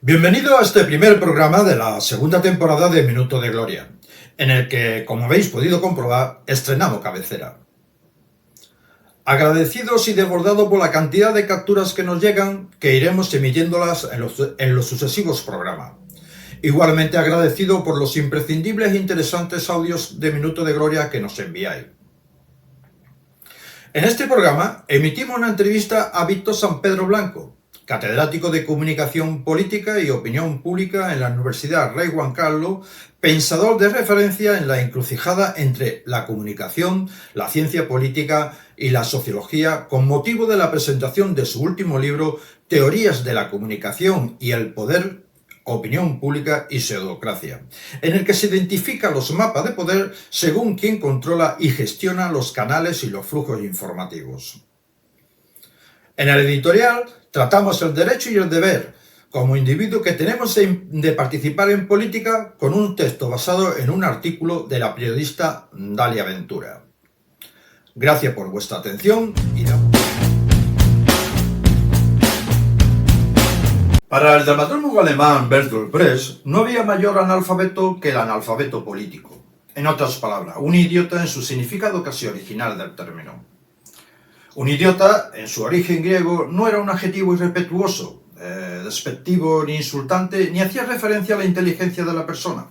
Bienvenido a este primer programa de la segunda temporada de Minuto de Gloria, en el que, como habéis podido comprobar, estrenamos cabecera. Agradecidos y desbordados por la cantidad de capturas que nos llegan, que iremos emitiéndolas en los sucesivos programas. Igualmente agradecido por los imprescindibles e interesantes audios de Minuto de Gloria que nos enviáis. En este programa emitimos una entrevista a Víctor San Pedro Blanco, catedrático de Comunicación Política y Opinión Pública en la Universidad Rey Juan Carlos, pensador de referencia en la encrucijada entre la comunicación, la ciencia política y la sociología, con motivo de la presentación de su último libro, Teorías de la Comunicación y el Poder, Opinión Pública y Pseudocracia, en el que se identifican los mapas de poder según quien controla y gestiona los canales y los flujos informativos. En el editorial tratamos el derecho y el deber como individuo que tenemos de participar en política con un texto basado en un artículo de la periodista Dalia Ventura. Gracias por vuestra atención y Para el dramaturgo alemán Bertolt Brecht no había mayor analfabeto que el analfabeto político. En otras palabras, un idiota en su significado casi original del término. Un idiota, en su origen griego, no era un adjetivo irrespetuoso, despectivo ni insultante, ni hacía referencia a la inteligencia de la persona.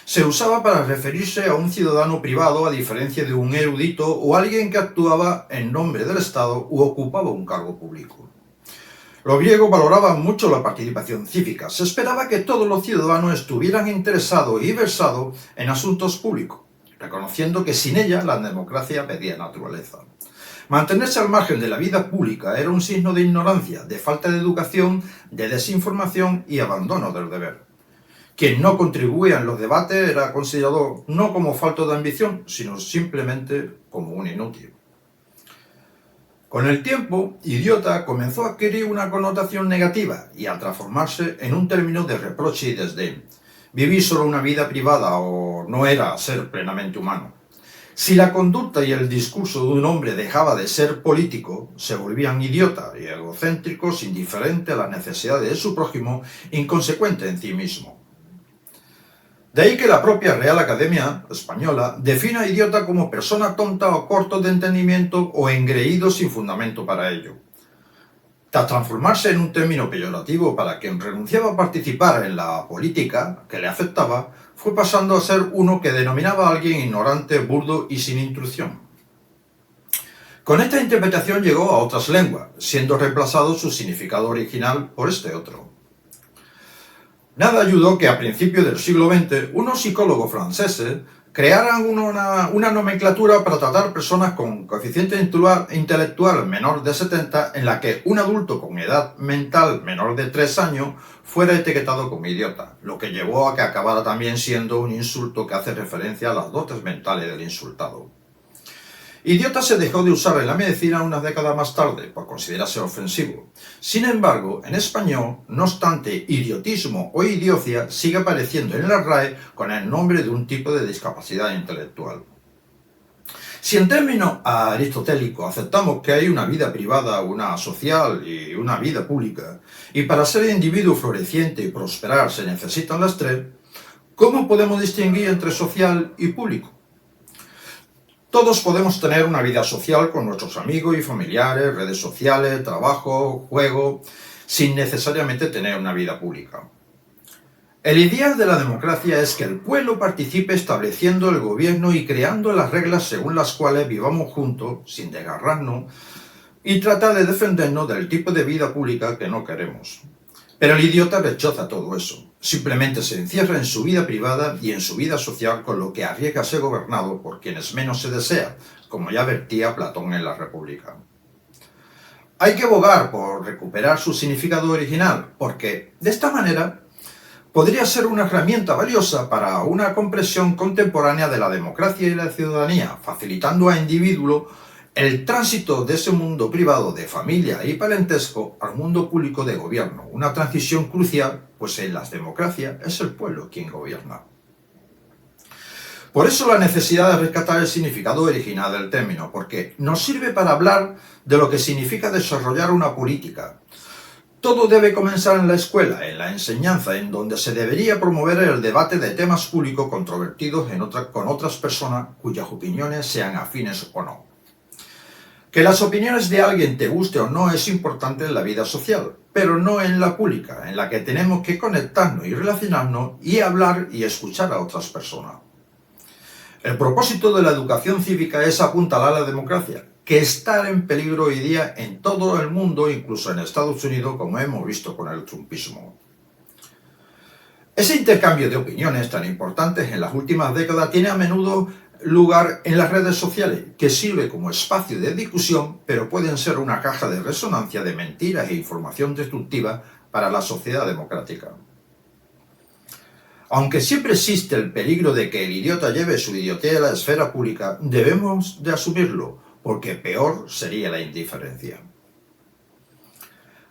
Se usaba para referirse a un ciudadano privado, a diferencia de un erudito o alguien que actuaba en nombre del Estado u ocupaba un cargo público. Los griegos valoraban mucho la participación cívica. Se esperaba que todos los ciudadanos estuvieran interesados y versados en asuntos públicos, reconociendo que sin ella la democracia perdía naturaleza. Mantenerse al margen de la vida pública era un signo de ignorancia, de falta de educación, de desinformación y abandono del deber. Quien no contribuía en los debates era considerado no como falto de ambición, sino simplemente como un inútil. Con el tiempo, idiota comenzó a adquirir una connotación negativa y a transformarse en un término de reproche y desdén. Vivir solo una vida privada o no era ser plenamente humano. Si la conducta y el discurso de un hombre dejaba de ser político, se volvían idiotas y egocéntricos, indiferentes a las necesidades de su prójimo, inconsecuente en sí mismo. De ahí que la propia Real Academia Española defina a idiota como persona tonta o corto de entendimiento o engreído sin fundamento para ello. Tras transformarse en un término peyorativo para quien renunciaba a participar en la política que le afectaba, fue pasando a ser uno que denominaba a alguien ignorante, burdo y sin instrucción. Con esta interpretación llegó a otras lenguas, siendo reemplazado su significado original por este otro. Nada ayudó que a principios del siglo XX unos psicólogos franceses crearan una nomenclatura para tratar personas con coeficiente intelectual menor de 70 en la que un adulto con edad mental menor de 3 años fuera etiquetado como idiota, lo que llevó a que acabara también siendo un insulto que hace referencia a las dotes mentales del insultado. Idiota se dejó de usar en la medicina unas décadas más tarde, por considerarse ofensivo. Sin embargo, en español, no obstante, idiotismo o idiocia sigue apareciendo en la RAE con el nombre de un tipo de discapacidad intelectual. Si en términos aristotélicos aceptamos que hay una vida privada, una social y una vida pública, y para ser individuo floreciente y prosperar se necesitan las tres, ¿cómo podemos distinguir entre social y público? Todos podemos tener una vida social con nuestros amigos y familiares, redes sociales, trabajo, juego, sin necesariamente tener una vida pública. El ideal de la democracia es que el pueblo participe estableciendo el gobierno y creando las reglas según las cuales vivamos juntos, sin desgarrarnos, y tratar de defendernos del tipo de vida pública que no queremos. Pero el idiota rechaza todo eso. Simplemente se encierra en su vida privada y en su vida social, con lo que arriesga a ser gobernado por quienes menos se desea, como ya advertía Platón en la República. Hay que abogar por recuperar su significado original, porque de esta manera podría ser una herramienta valiosa para una comprensión contemporánea de la democracia y la ciudadanía, facilitando a individuos el tránsito de ese mundo privado de familia y parentesco al mundo público de gobierno, una transición crucial, pues en las democracias es el pueblo quien gobierna. Por eso la necesidad de rescatar el significado original del término, porque nos sirve para hablar de lo que significa desarrollar una política, Todo debe comenzar en la escuela, en la enseñanza, en donde se debería promover el debate de temas públicos controvertidos con otras personas cuyas opiniones sean afines o no. Que las opiniones de alguien te guste o no es importante en la vida social, pero no en la pública, en la que tenemos que conectarnos y relacionarnos y hablar y escuchar a otras personas. El propósito de la educación cívica es apuntalar a la democracia, que está en peligro hoy día en todo el mundo, incluso en Estados Unidos, como hemos visto con el trumpismo. Ese intercambio de opiniones tan importantes en las últimas décadas tiene a menudo lugar en las redes sociales, que sirve como espacio de discusión, pero pueden ser una caja de resonancia de mentiras e información destructiva para la sociedad democrática. Aunque siempre existe el peligro de que el idiota lleve su idiotez a la esfera pública, debemos de asumirlo, porque peor sería la indiferencia.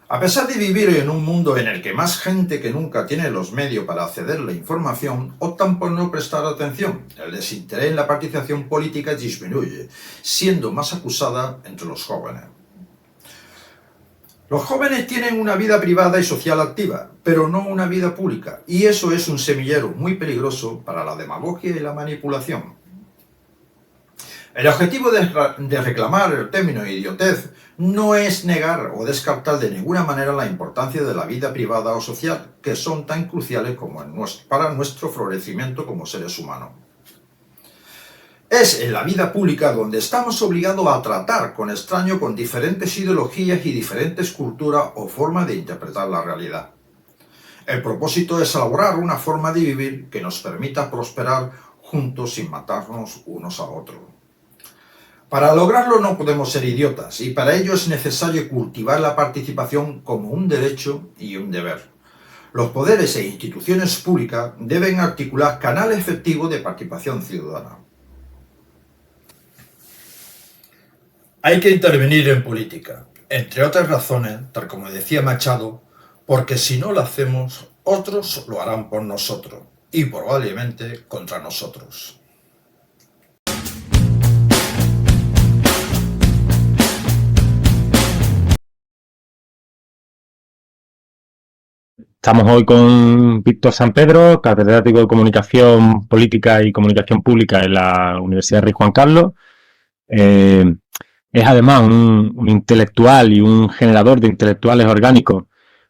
A pesar de vivir en un mundo en el que más gente que nunca tiene los medios para acceder a la información, optan por no prestar atención. El desinterés en la participación política disminuye, siendo más acusada entre los jóvenes. Los jóvenes tienen una vida privada y social activa, pero no una vida pública, y eso es un semillero muy peligroso para la demagogia y la manipulación. El objetivo de reclamar el término idiotez no es negar o descartar de ninguna manera la importancia de la vida privada o social, que son tan cruciales como para nuestro florecimiento como seres humanos. Es en la vida pública donde estamos obligados a tratar con extraños con diferentes ideologías y diferentes culturas o formas de interpretar la realidad. El propósito es elaborar una forma de vivir que nos permita prosperar juntos sin matarnos unos a otros. Para lograrlo no podemos ser idiotas y para ello es necesario cultivar la participación como un derecho y un deber. Los poderes e instituciones públicas deben articular canales efectivos de participación ciudadana. Hay que intervenir en política, entre otras razones, tal como decía Machado, porque si no lo hacemos, otros lo harán por nosotros y probablemente contra nosotros. Estamos hoy con Víctor Sampedro, catedrático de Comunicación Política y Comunicación Pública en la Universidad Rey Juan Carlos. Es además un intelectual y un generador de intelectuales orgánicos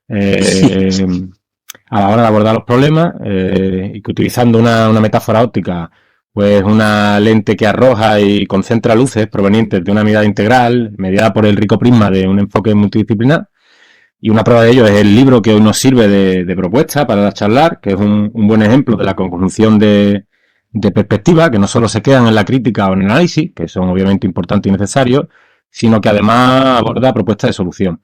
a la hora de abordar los problemas y que utilizando una metáfora óptica, pues una lente que arroja y concentra luces provenientes de una mirada integral, mediada por el rico prisma de un enfoque multidisciplinar. Y una prueba de ello es el libro que hoy nos sirve de propuesta para charlar, que es un buen ejemplo de la conjunción de perspectivas que no solo se quedan en la crítica o en el análisis, que son obviamente importantes y necesarios, sino que además aborda propuestas de solución.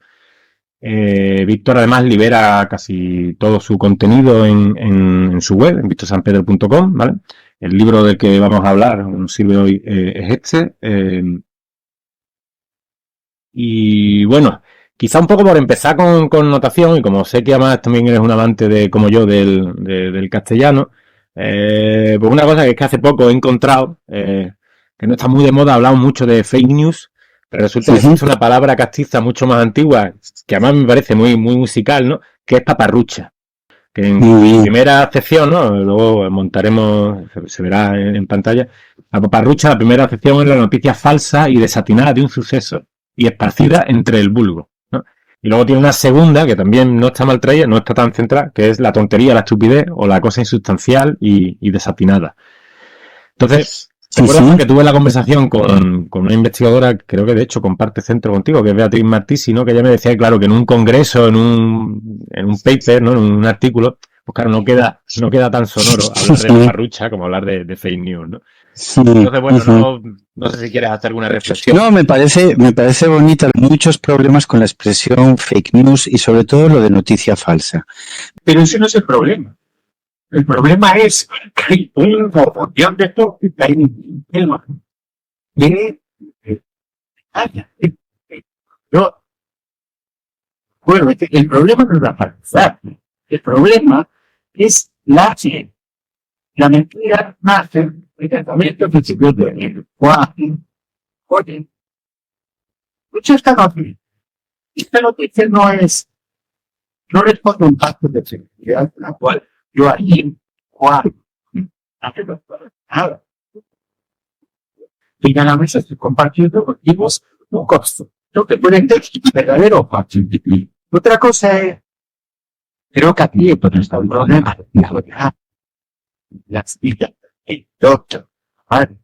Víctor además libera casi todo su contenido en su web, en victorsanpedro.com, ¿vale? El libro del que vamos a hablar, nos sirve hoy, es este. Y bueno, quizá un poco por empezar con notación, y como sé que además también eres un amante como yo del castellano, pues una cosa que es que hace poco he encontrado, que no está muy de moda, hablamos mucho de fake news, pero resulta que existe una palabra castiza mucho más antigua, que además me parece muy musical, ¿no? Que es paparrucha. Que en primera acepción, ¿no? Luego montaremos, se verá en pantalla, la paparrucha, la primera acepción es la noticia falsa y desatinada de un suceso y esparcida entre el vulgo, ¿no? Y luego tiene una segunda, que también no está mal traída, no está tan centrada, que es la tontería, la estupidez o la cosa insustancial y desatinada. Entonces, recuerdo que tuve la conversación con una investigadora, creo que de hecho comparte centro contigo, que es Beatriz Martisi, ¿no? Que ella me decía, claro, que en un congreso, en un paper, ¿no? En un artículo, pues claro, no queda tan sonoro hablar de paparrucha como hablar de fake news, ¿no? Sí, entonces, bueno, no sé si quieres hacer alguna reflexión. No, me parece bonita. Muchos problemas con la expresión fake news y sobre todo lo de noticia falsa. Pero ese no es el problema. El problema es que hay una proporción de esto que hay un tema bueno, el problema no es la falsedad. El problema es la mentira nace el tratamiento principio de oye, mucho esta noticia no es no les pongo un pacto de seguridad, la cual yo ahí, cual, nada. Y nada más estoy compartiendo objetivos un costo. Lo que pueden ser verdadero pacto. Otra cosa es, creo que aquí pues, está un problema de la verdad, las vidas, el doctor. ¿Vale?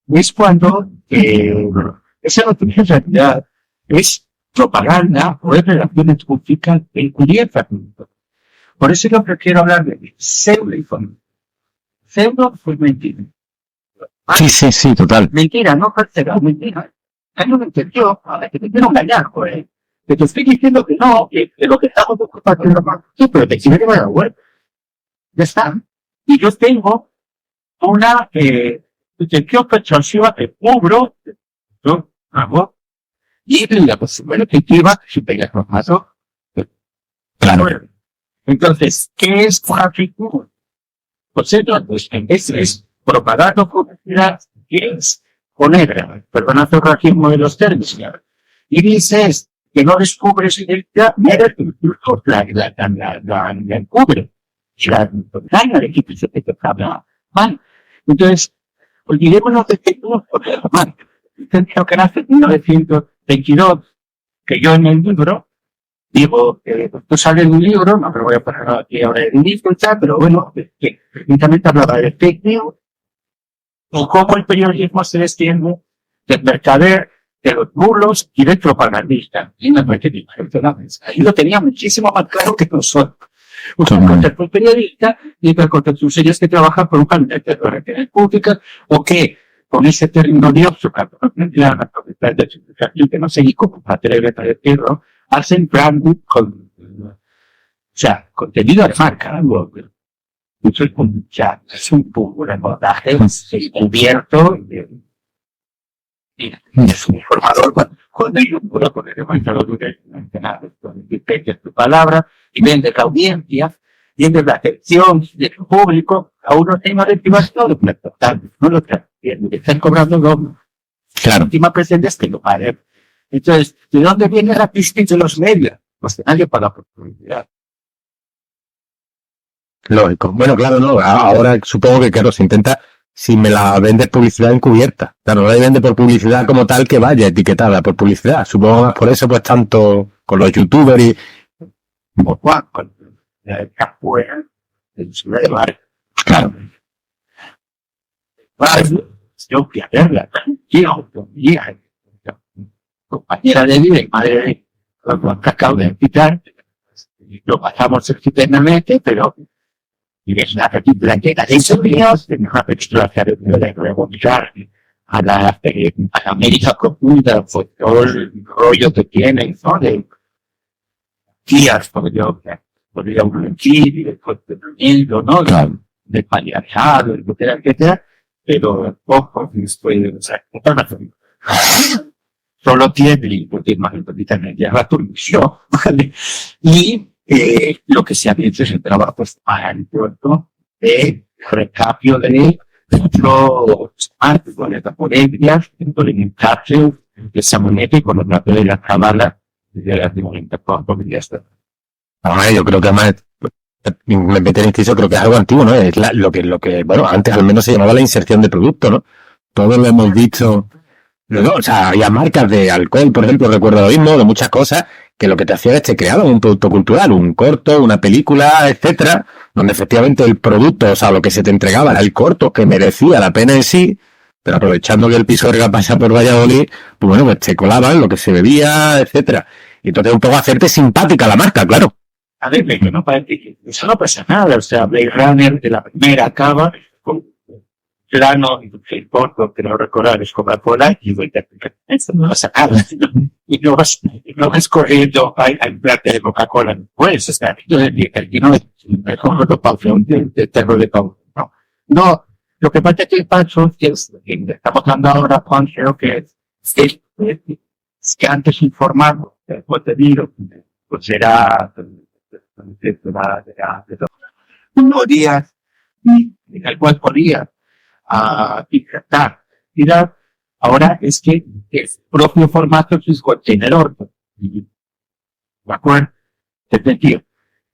Es cuando esa noticia en realidad es propaganda o es relaciones públicas encubiertas. Por eso yo prefiero hablar de pseudo-información. Pseudo fue mentira. Sí, total. Mentira, no falsedad, mentira. No me entendió, que te quiero engañar, joder. Que te estoy diciendo que no, que lo que estamos compartiendo más. Sí, pero te quiero llevar a la web. Ya está. Y yo tengo una intención persuasiva de cubro, ¿no? Hago. Y la posibilidad efectiva, si pegas los pasos. Claro. Entonces, ¿qué es tráfico? Pues es propaganda publicidad, que es poner, perdona el racismo de los términos, y dices que no descubres identidad, mira, la encubre. La equipo se te habla mal. Entonces, olvidémonos de que no podemos mal. Lo que nace en 1922, que yo en el libro digo, esto sale de un libro, no me voy a poner aquí ahora en libro, pero bueno, que precisamente hablaba de fake news, o cómo el periodismo se desciende del mercader, de los bulos y del propagandista. Y me parece que ahí lo tenía muchísimo más claro que nosotros. Una cosa es un periodista y otra cosa son ellos que trabajan por un canal de relaciones públicas o que con ese término de que no sé cómo atrever a decirlo, hacen branding con, o sea, contenido de marca, algo. Eso es un chat, es un reportaje cubierto y es un informador cuando yo puedo poner en cuenta lo que es tu palabra y vende la audiencia, vende la atención del público a unos temas de privacidad, no lo están cobrando lo claro. La última presente es que lo paren. Entonces, ¿de dónde viene la crisis de los medios? Pues de nadie para la oportunidad. Lógico. Bueno, claro, no. Ahora supongo que, claro, se intenta, si me la vendes publicidad encubierta. Claro, no la vende por publicidad como tal que vaya etiquetada por publicidad. Supongo más por eso, pues tanto con los youtubers y... Por Juan, con la capoeira, el sur de mar. Claro. Yo fui a verla. Yo, hija, compañera de vida y madre de los que acabo de invitar. Lo pasamos estupendamente, pero y es una película llena de sonidos, es una película que debe remontar a la América profunda, por todo el rollo que tienen, ¿no? De días, podría un Chile, después de Río, ¿no? De paliarizado, etcétera, etcétera, pero ojo, después, o sea, solo tiene, porque más importante, ya la turbición, ¿vale? Y lo que se ha hecho es el trabajo para el puerto de recambio de los marcos de las ponencias, implementarse de esa moneda con los datos de la cámara de las diferentes comunidades. Ahora, yo creo que además, me meter en inciso, creo que es algo antiguo, ¿no? Es lo que, bueno, antes al menos se llamaba la inserción de producto, ¿no? Todos lo hemos dicho. No, o sea, había marcas de alcohol, por ejemplo, recuerdo lo mismo, de muchas cosas, que lo que te hacía es te creaban un producto cultural, un corto, una película, etcétera, donde efectivamente el producto, o sea, lo que se te entregaba era el corto, que merecía la pena en sí, pero aprovechando que el Pisuerga pasa por Valladolid, pues bueno, pues te colaban lo que se bebía, etcétera. Y entonces un poco hacerte simpática la marca, claro. A ver, pero no parece que eso no pasa nada, o sea, Blade Runner de la primera acaba con plano, el corto, que no recordar es Coca-Cola, y digo, eso no pasa nada, y no vas corriendo a implante de Coca-Cola, pues, o sea, yo diría que aquí no es mejor de Paulo, de terror de Paulo, no, lo que pasa es que el paso es, estamos hablando ahora, Juan, creo que es que antes informar el contenido, pues era unos días en el cual podía tirar. Ahora es que el propio formato es contenedor. ¿De acuerdo? Es decir,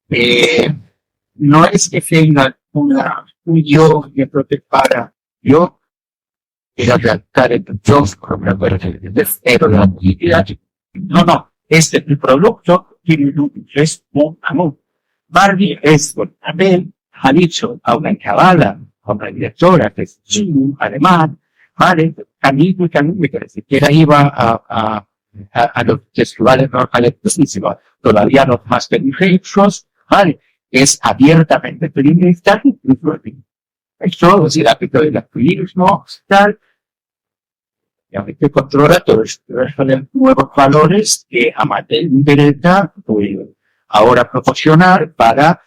no es que tenga un yo que prepara yo, era redactar el yo, de cero de la actividad. No, el producto tiene es un amor. Barbie es con Abel, ha dicho a una cabala, a una directora que es chino, alemán, vale, camino, que ni siquiera iba a los festivales normales, todavía los más peligrosos, vale, es abiertamente feminista, eso es el ámbito del activismo, tal, y a que controla todo esto, de nuevos valores que Amadeo interesa, pues, ahora proporcionar para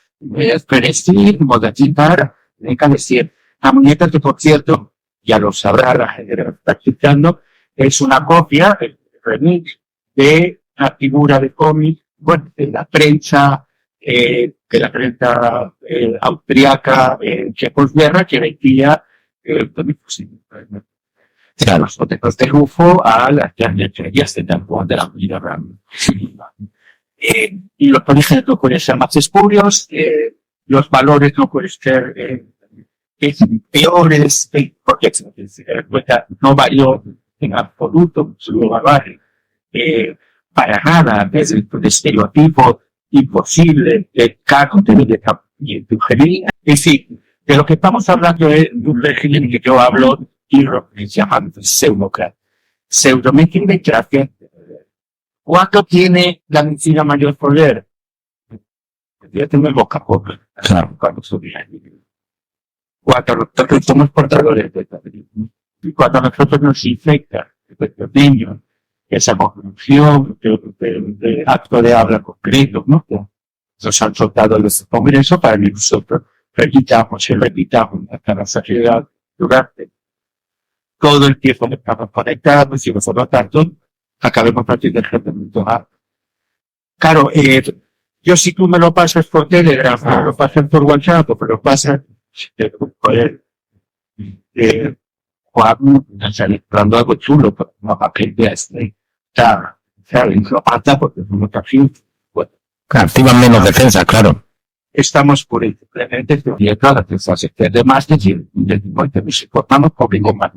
predecir, modernizar, decir, la muñeca que, por cierto, ya lo sabrá la gente que lo está escuchando, es una copia, el remix, de la figura de cómic, bueno, de la prensa austriaca, Checoslovaquia, que vendía los protectores de Rufo a las estrellas de de la vida real. Y los orígenes no pueden ser más espurios, los valores no pueden ser peores, porque no varió en absoluto su valor, para nada, es el estereotipo imposible de cada contenido de sugerir. Es decir, de lo que estamos hablando es de un régimen que yo hablo y lo que se llama pseudocracia. Pseudomecracia. ¿Cuánto tiene la medicina mayor poder? Yo tengo el boca poco. Claro, cuando nosotros somos portadores de esta película. Y cuando nosotros nos infecta nuestros niños, esa conclusión, de acto de habla concreto, ¿no? Nos han soltado los congresos para que nosotros repitamos y repitamos hasta la saciedad durante todo el tiempo que estamos conectados y por lo tanto acabemos partiendo del tratamiento. Claro, yo si tú me lo pasas por Telegram, me lo pasas por WhatsApp, me lo pasas por Juan, saliendo algo chulo, pero no aprende a lo pasa porque es una ocasión. Bueno, activan menos defensa, claro. Estamos por simplemente viendo las defensas de más decir, nos importamos porque con más.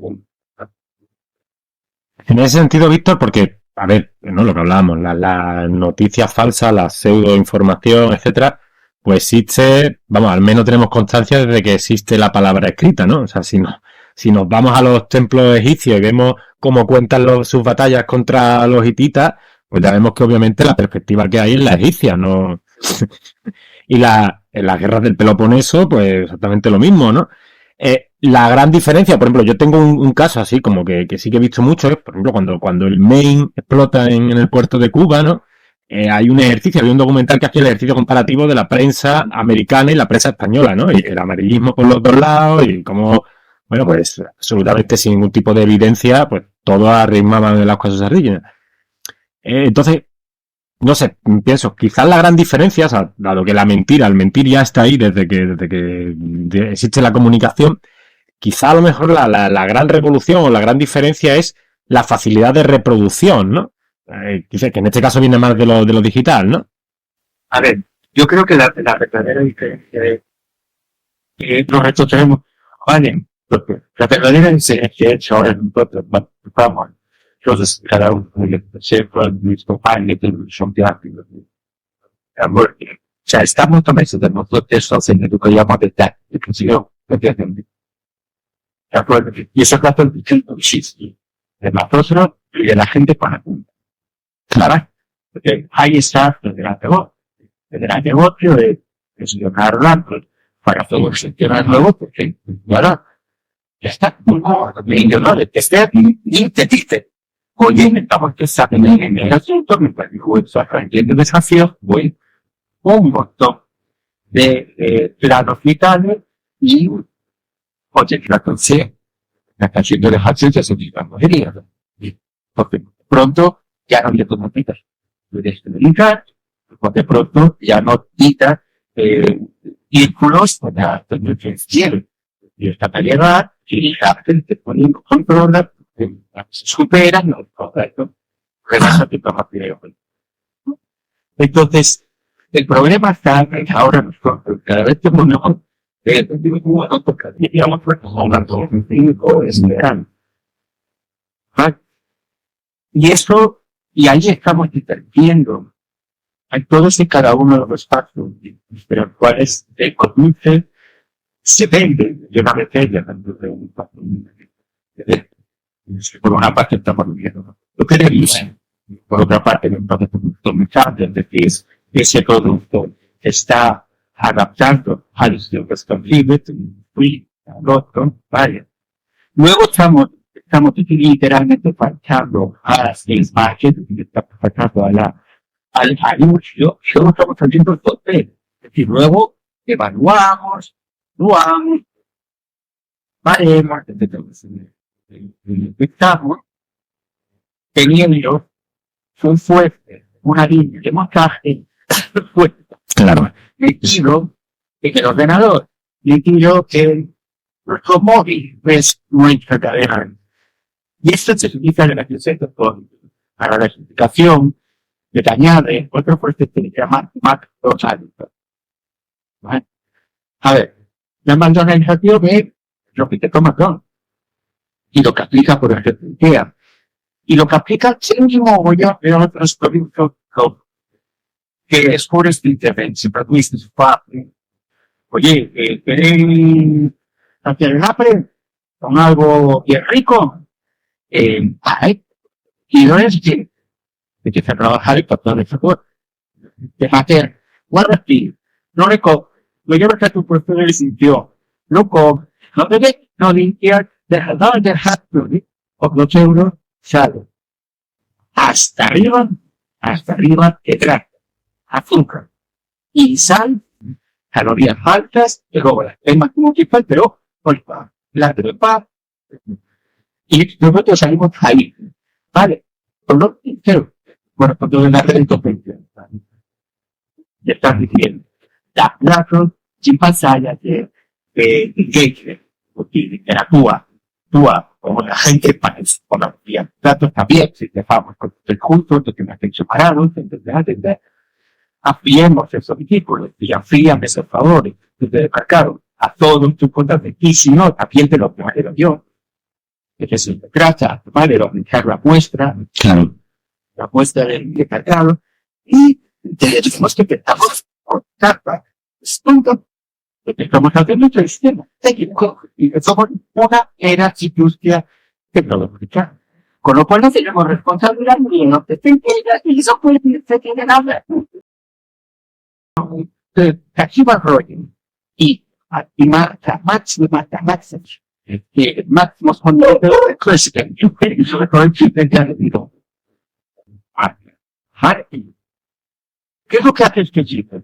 En ese sentido, Víctor, porque, a ver, no lo que hablábamos, la noticia falsa, la pseudoinformación, etcétera, pues existe, vamos, al menos tenemos constancia desde que existe la palabra escrita, ¿no? O sea, si nos vamos a los templos egipcios y vemos cómo cuentan sus batallas contra los hititas, pues ya vemos que obviamente la perspectiva que hay es la egipcia, ¿no? Y en las guerras del Peloponeso, pues exactamente lo mismo, ¿no? La gran diferencia, por ejemplo, yo tengo un caso así como que sí que he visto mucho, por ejemplo, cuando el Maine explota en el puerto de Cuba, ¿no? Hay un documental que hace el ejercicio comparativo de la prensa americana y la prensa española, ¿no? Y el amarillismo por los dos lados y como, bueno, pues absolutamente sin ningún tipo de evidencia, pues todos arrimaban el agua a sus sardillas. Entonces, no sé, pienso, quizás la gran diferencia, o sea, dado que el mentir ya está ahí desde que existe la comunicación, quizá a lo mejor la gran revolución o la gran diferencia es la facilidad de reproducción, ¿no? Que en este caso viene más de lo digital, ¿no? A ver, yo creo que la verdadera diferencia es que nosotros tenemos, vale, porque la verdadera diferencia es ahora nosotros vamos, entonces cada uno siempre mis compañeros son teatros. O sea, estamos tomando de nosotros en lo que llamamos de educación, ¿de acuerdo? Y eso es la producción de nosotros y de la gente con la punta. Claro, porque ahí está el gran negocio. El gran negocio es ganar para todo el nuevo, porque, bueno, ya está, millonario, que esté aquí y te dice, oye, estamos pensando en el asunto, me dijo, eso aprendiendo desafíos, voy un montón de planos vitales y, oye, la consejo, la canción de acción ya se diga, porque pronto ya no había tomatitas. Puedes comunicar, porque pronto ya no quita vínculos para tener que decir. Y esta calidad, y la gente pone en control, se supera, no, correcto. Entonces, El problema está en que ahora nosotros cada vez que ponemos porque digamos y eso, y ahí estamos interviniendo en todos y cada uno de los pasos, pero los cuales el conduce se vende de una botella dentro de un paso. Por una parte estamos viviendo lo que debía, por otra parte el producto mutate, es decir, ese producto está adaptando a los tiempos confibles, al otro, vaya. Luego estamos literalmente faltando a las market, estamos faltando al anuncio, y luego estamos haciendo el papel. Es decir, luego evaluamos, varemos, estamos teniendo un fuerte, una línea de montaje fuerte. Claro. Le tiro en el ordenador, le tiro en nuestro móvil, es nuestra cadena. Y esto se utiliza en la receta para la explicación, le añade otro fuerte que se llama macrosálica. ¿Vale? A ver, la McDonaldización es lo que te toma McDonald's y lo que aplica por ejemplo y lo que aplica el mismo mogollón de otros productos que es por este intervención, pero tú dices, oye, ¿queréis hacer el hambre con algo bien rico? Y no es que empieza a trabajar el patrón de favor, de hacer, guarda-ti, no le lo llevas a tu profesor y sintió, no debe, no limpiar, dejar o los euros, sale. Hasta arriba, de grasa, azúcar y sal, calorías altas, y luego las temas multiple, pero la trepa, y nosotros salimos ahí, ¿vale? Con lo sincero, bueno, con todo el recompensa, ya estás diciendo, da plazo, sin pantalla, de engagement, porque interactúa, como la gente parece, con los platos también, si dejamos con el juntos, que me hacen separados, ¿entendés? Afiemos esos vehículos y afían esos favores de mercado a todos tus cuentas de ti, si no, también te lo primero yo. Que se trata, ¿vale? De dejar la muestra, Claro. la muestra de cargado, y tenemos que pensamos por carta, es punto, lo que estamos haciendo es el sistema técnico, y somos una era industria tecnológica. Con lo cual no tenemos responsabilidad ni en lo que se entienda, y eso puede se tiene nada. Akiva Royen y Maximus President, ¿qué es lo que hace este chico?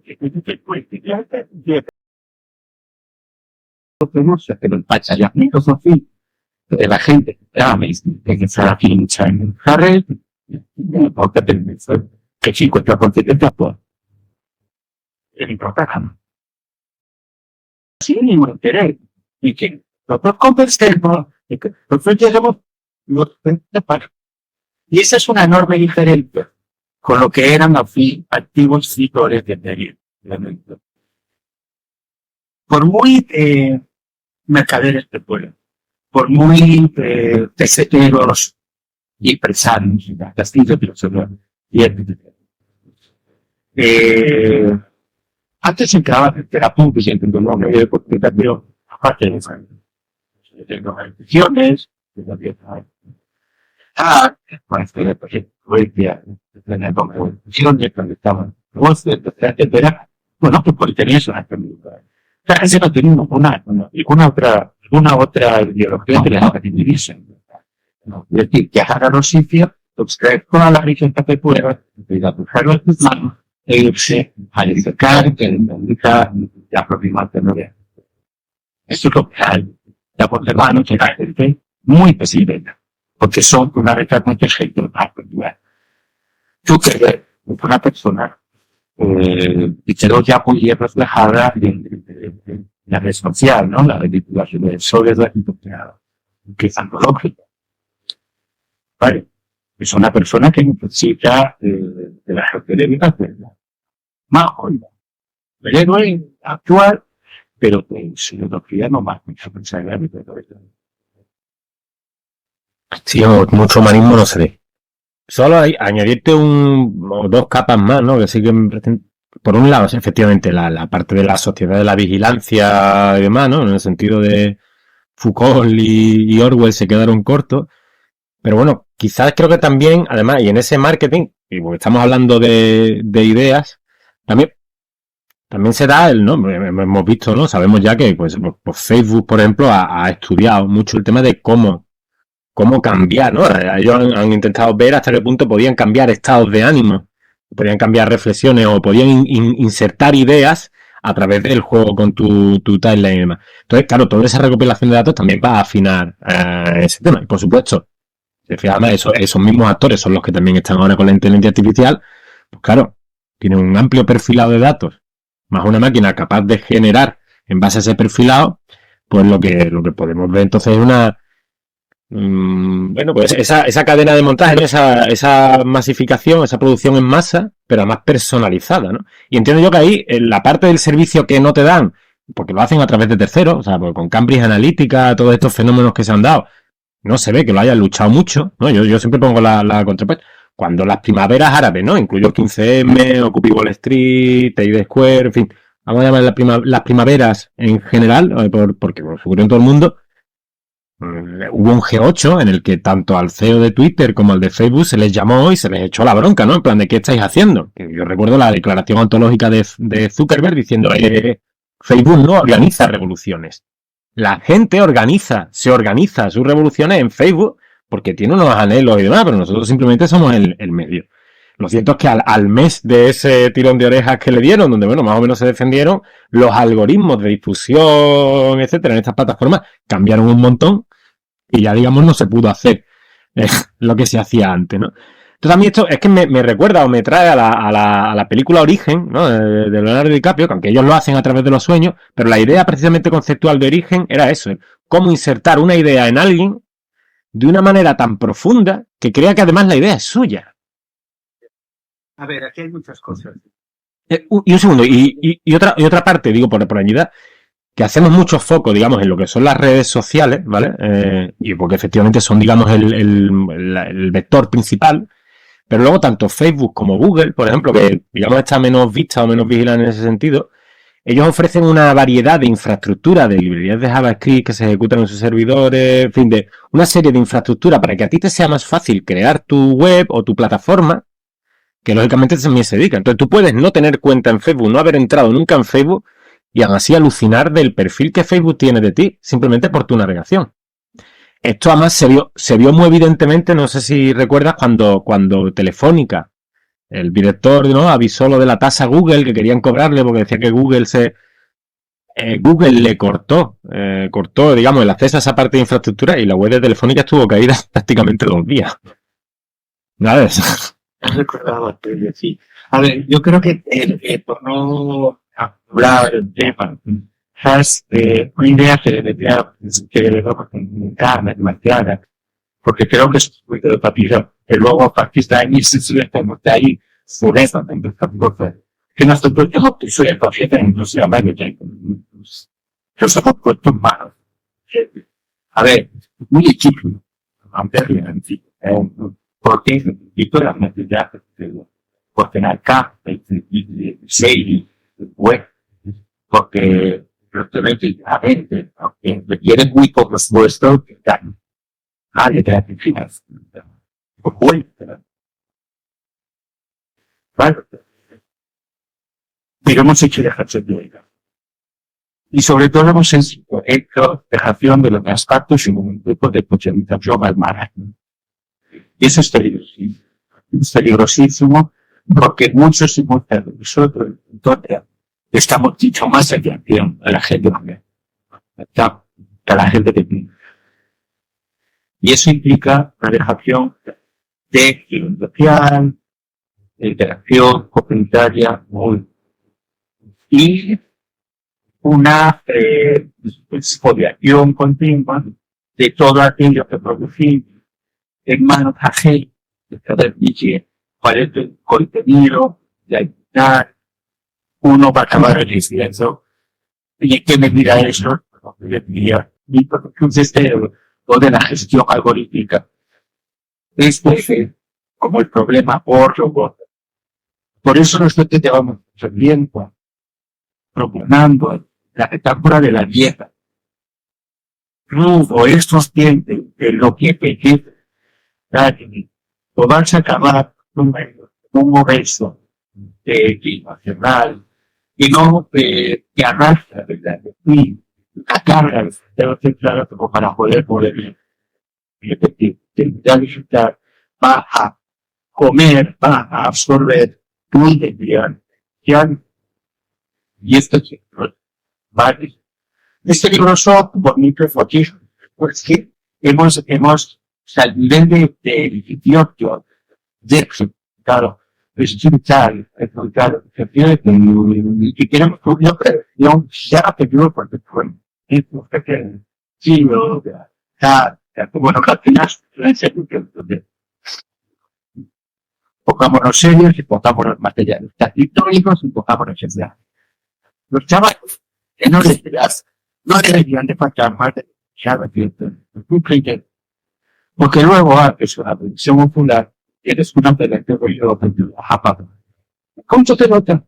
Tenemos que el pachallamiento social de la gente que está aquí en Harry, que 50% de tapón. El programa. Así mismo interés, y que nosotros conversemos, y que nosotros lleguemos los para. Y esa es una enorme diferencia con lo que eran activos escritores de anterior. Por muy mercaderes que fueran, por muy peseteros y empresarios, castillos de los antes se entraba en terapia y en dolor de comunicación, aparte de esas decisiones, de la dieta. Para hacer poesía, de la conversación, de cuando estaban voces, etcétera. Bueno, pues porque tenía eso en la comunidad. O sea, ese no tenía alguna otra ideología que la división. Es decir, que haga los sitios, observar toda la riqueza que pueda, buscarlo en tus manos, e irse a edificar, que indica la propia tecnología. Esto es lo que hay. La por hermano que la gente muy pesimista, porque son una reclamante gente más cultural. Tú que ves una persona, y te lo ya muy bien reflejada en la red social, ¿no? La vinculación de soledad y doctorado, que es antológica. Vale. Es una persona que necesita de la gente de vida, más hondo. El héroe actual, pero pues lo que ya no más mucho pensar en todo esto. Sí, mucho humanismo no se ve. Solo hay añadirte o dos capas más, ¿no? Que siguen por un lado, efectivamente, la parte de la sociedad de la vigilancia y demás, ¿no? En el sentido de Foucault y Orwell se quedaron cortos. Pero bueno, quizás creo que también, además, y en ese marketing, y porque estamos hablando de ideas, también se da el, ¿no? Hemos visto, ¿no? Sabemos ya que, pues Facebook, por ejemplo, ha estudiado mucho el tema de cómo cambiar, ¿no? Ellos han intentado ver hasta qué punto podían cambiar estados de ánimo, podían cambiar reflexiones o podían insertar ideas a través del juego con tu timeline y demás. Entonces, claro, toda esa recopilación de datos también va a afinar ese tema. Y por supuesto, además, esos mismos actores son los que también están ahora con la inteligencia artificial. Pues claro, tienen un amplio perfilado de datos, más una máquina capaz de generar en base a ese perfilado, pues lo que podemos ver entonces es una bueno, pues esa cadena de montaje, ¿no? esa masificación, esa producción en masa, pero además personalizada, ¿no? Y entiendo yo que ahí, en la parte del servicio que no te dan, porque lo hacen a través de terceros, o sea, pues con Cambridge Analytica, todos estos fenómenos que se han dado, no se ve que lo hayan luchado mucho, ¿no? Yo siempre pongo la contrapuesta. Cuando las primaveras árabes, ¿no? Incluyo 15M, Occupy Wall Street, Tahrir Square, en fin, vamos a llamar las primaveras en general, porque ocurrió en todo el mundo. Hubo un G8 en el que tanto al CEO de Twitter como al de Facebook se les llamó y se les echó la bronca, ¿no? En plan, ¿de qué estáis haciendo? Yo recuerdo la declaración ontológica de Zuckerberg diciendo Facebook no organiza revoluciones. La gente se organiza sus revoluciones en Facebook porque tiene unos anhelos y demás, pero nosotros simplemente somos el medio. Lo cierto es que al mes de ese tirón de orejas que le dieron, donde, bueno, más o menos se defendieron, los algoritmos de difusión, etcétera, en estas plataformas cambiaron un montón y ya, digamos, no se pudo hacer lo que se hacía antes, ¿no? Entonces a mí esto es que me recuerda o me trae a la película Origen, ¿no? De Leonardo DiCaprio, que aunque ellos lo hacen a través de los sueños, pero la idea precisamente conceptual de Origen era eso, cómo insertar una idea en alguien de una manera tan profunda que crea que además la idea es suya. A ver, aquí hay muchas cosas. Y un segundo, y otra parte, digo, por añadir, que hacemos mucho foco, digamos, en lo que son las redes sociales, ¿vale? Y porque efectivamente son, digamos, el vector principal, pero luego tanto Facebook como Google, por ejemplo, que, digamos, está menos vista o menos vigilada en ese sentido, ellos ofrecen una variedad de infraestructura, de librerías de JavaScript que se ejecutan en sus servidores, en fin, de una serie de infraestructura para que a ti te sea más fácil crear tu web o tu plataforma, que lógicamente también se dedica. Entonces tú puedes no tener cuenta en Facebook, no haber entrado nunca en Facebook y aún así alucinar del perfil que Facebook tiene de ti, simplemente por tu navegación. Esto además se vio muy evidentemente, no sé si recuerdas, cuando Telefónica, el director, ¿no?, avisó lo de la tasa Google, que querían cobrarle porque decía que Google le cortó, digamos, el acceso a esa parte de infraestructura y la web de Telefónica estuvo caída prácticamente 2 días. ¿Sabes? Recordaba que decir. A ver, yo creo que por no hablar del tema, una idea que debería comunicar demasiada, porque creo que es un poquito de papiro, que luego a partir de ahí se suele como de ahí por eso que nuestro proyecto que soy el paciente en industria marketing que os hemos puesto en manos. A ver, un equipo ampliamente porque y todas las necesidades por tener acá, seis, web, porque la gente, aunque requiere muy poco esfuerzo, nadie te hace finanzas. Claro. Pero hemos hecho dejación de oiga. Y sobre todo hemos hecho dejación de los aspectos en un grupo de potencialización al management. Y eso es peligrosísimo. Es peligrosísimo porque muchos hemos nosotros entonces estamos mucho más atención a la gente a la gente que tiene. Y eso implica una dejación de social, de interacción comunitaria y una exfoliación continua de todo aquello que producimos en manos ajenas de cada cuál es el contenido, de ayudar, uno va a acabar diciendo, ¿y en qué medida eso? Entonces, lo de la gestión algorítmica es como el problema por robot. Por eso nosotros llevamos mucho tiempo proclamando la metáfora de la dieta. O es consciente de lo que es poderse acabar un obeso nacional y no que arrastra, ¿verdad? Y la carga de los centrales como para poder repetir, disfrutar, va a comer, va a absorber muy bien. Y esto es ¿vale? Este libro son bonito enfoque, porque hemos al nivel de 18, claro, claro, y queremos que yo sea peor porque fue, sí, bueno, que al final, pongámonos serios y pongámonos materiales, históricos y pongámonos en la. Los chavales que no deberían de faltar más de porque luego es una producción popular y eres una excelente rollo de apagado. ¿Cómo te nota?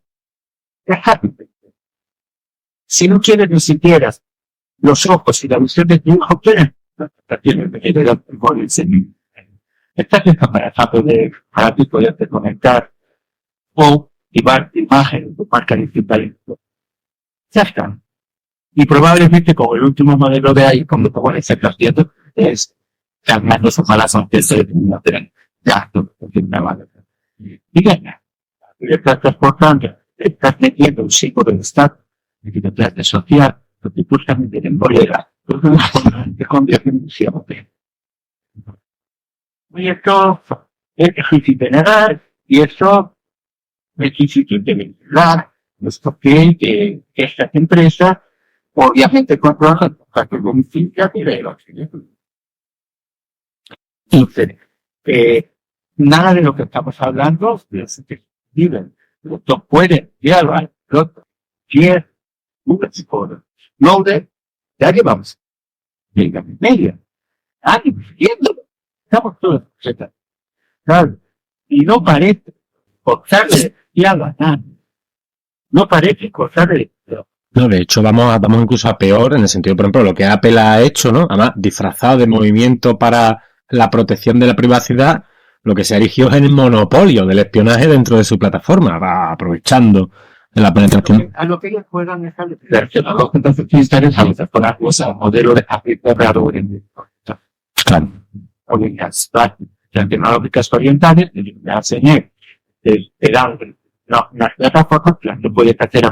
Si no quieres ni siquiera los ojos y la visión de tu hijo, estás embarazado para ti poderte conectar o llevar imagen de tu marca digital. Ya está. Y probablemente como el último modelo de ahí, como te pones a haciendo, es cambiando sus malas antes de una ya, una mala. Y gana. Estás transportando, estás metiendo un ciclo del Estado, de que te social, donde tú también te embolera, te convierte en un siempre. Y esto es difícil de negar, y esto es difícil de vigilar, esto que estas empresas obviamente controlan para que beneficia y de los nada de lo que estamos hablando es que viven. Esto puede llevar los 10 psicólogos. No de, ya llevamos. Llega media. Años viendo. Estamos todos etc. Claro. Y no parece costarle ya nada. No parece costarle. No, de hecho, vamos incluso a peor, en el sentido, por ejemplo, lo que Apple ha hecho, ¿no? Además, disfrazado de movimiento para la protección de la privacidad, lo que se erigió es el monopolio del espionaje dentro de su plataforma, va aprovechando de la penetración. A lo que ellos puedan establecer, a los que entonces interesados por la cosa, modelo de operador en Claro. las tecnológicas orientales, le hacen las plataformas, no puede hacer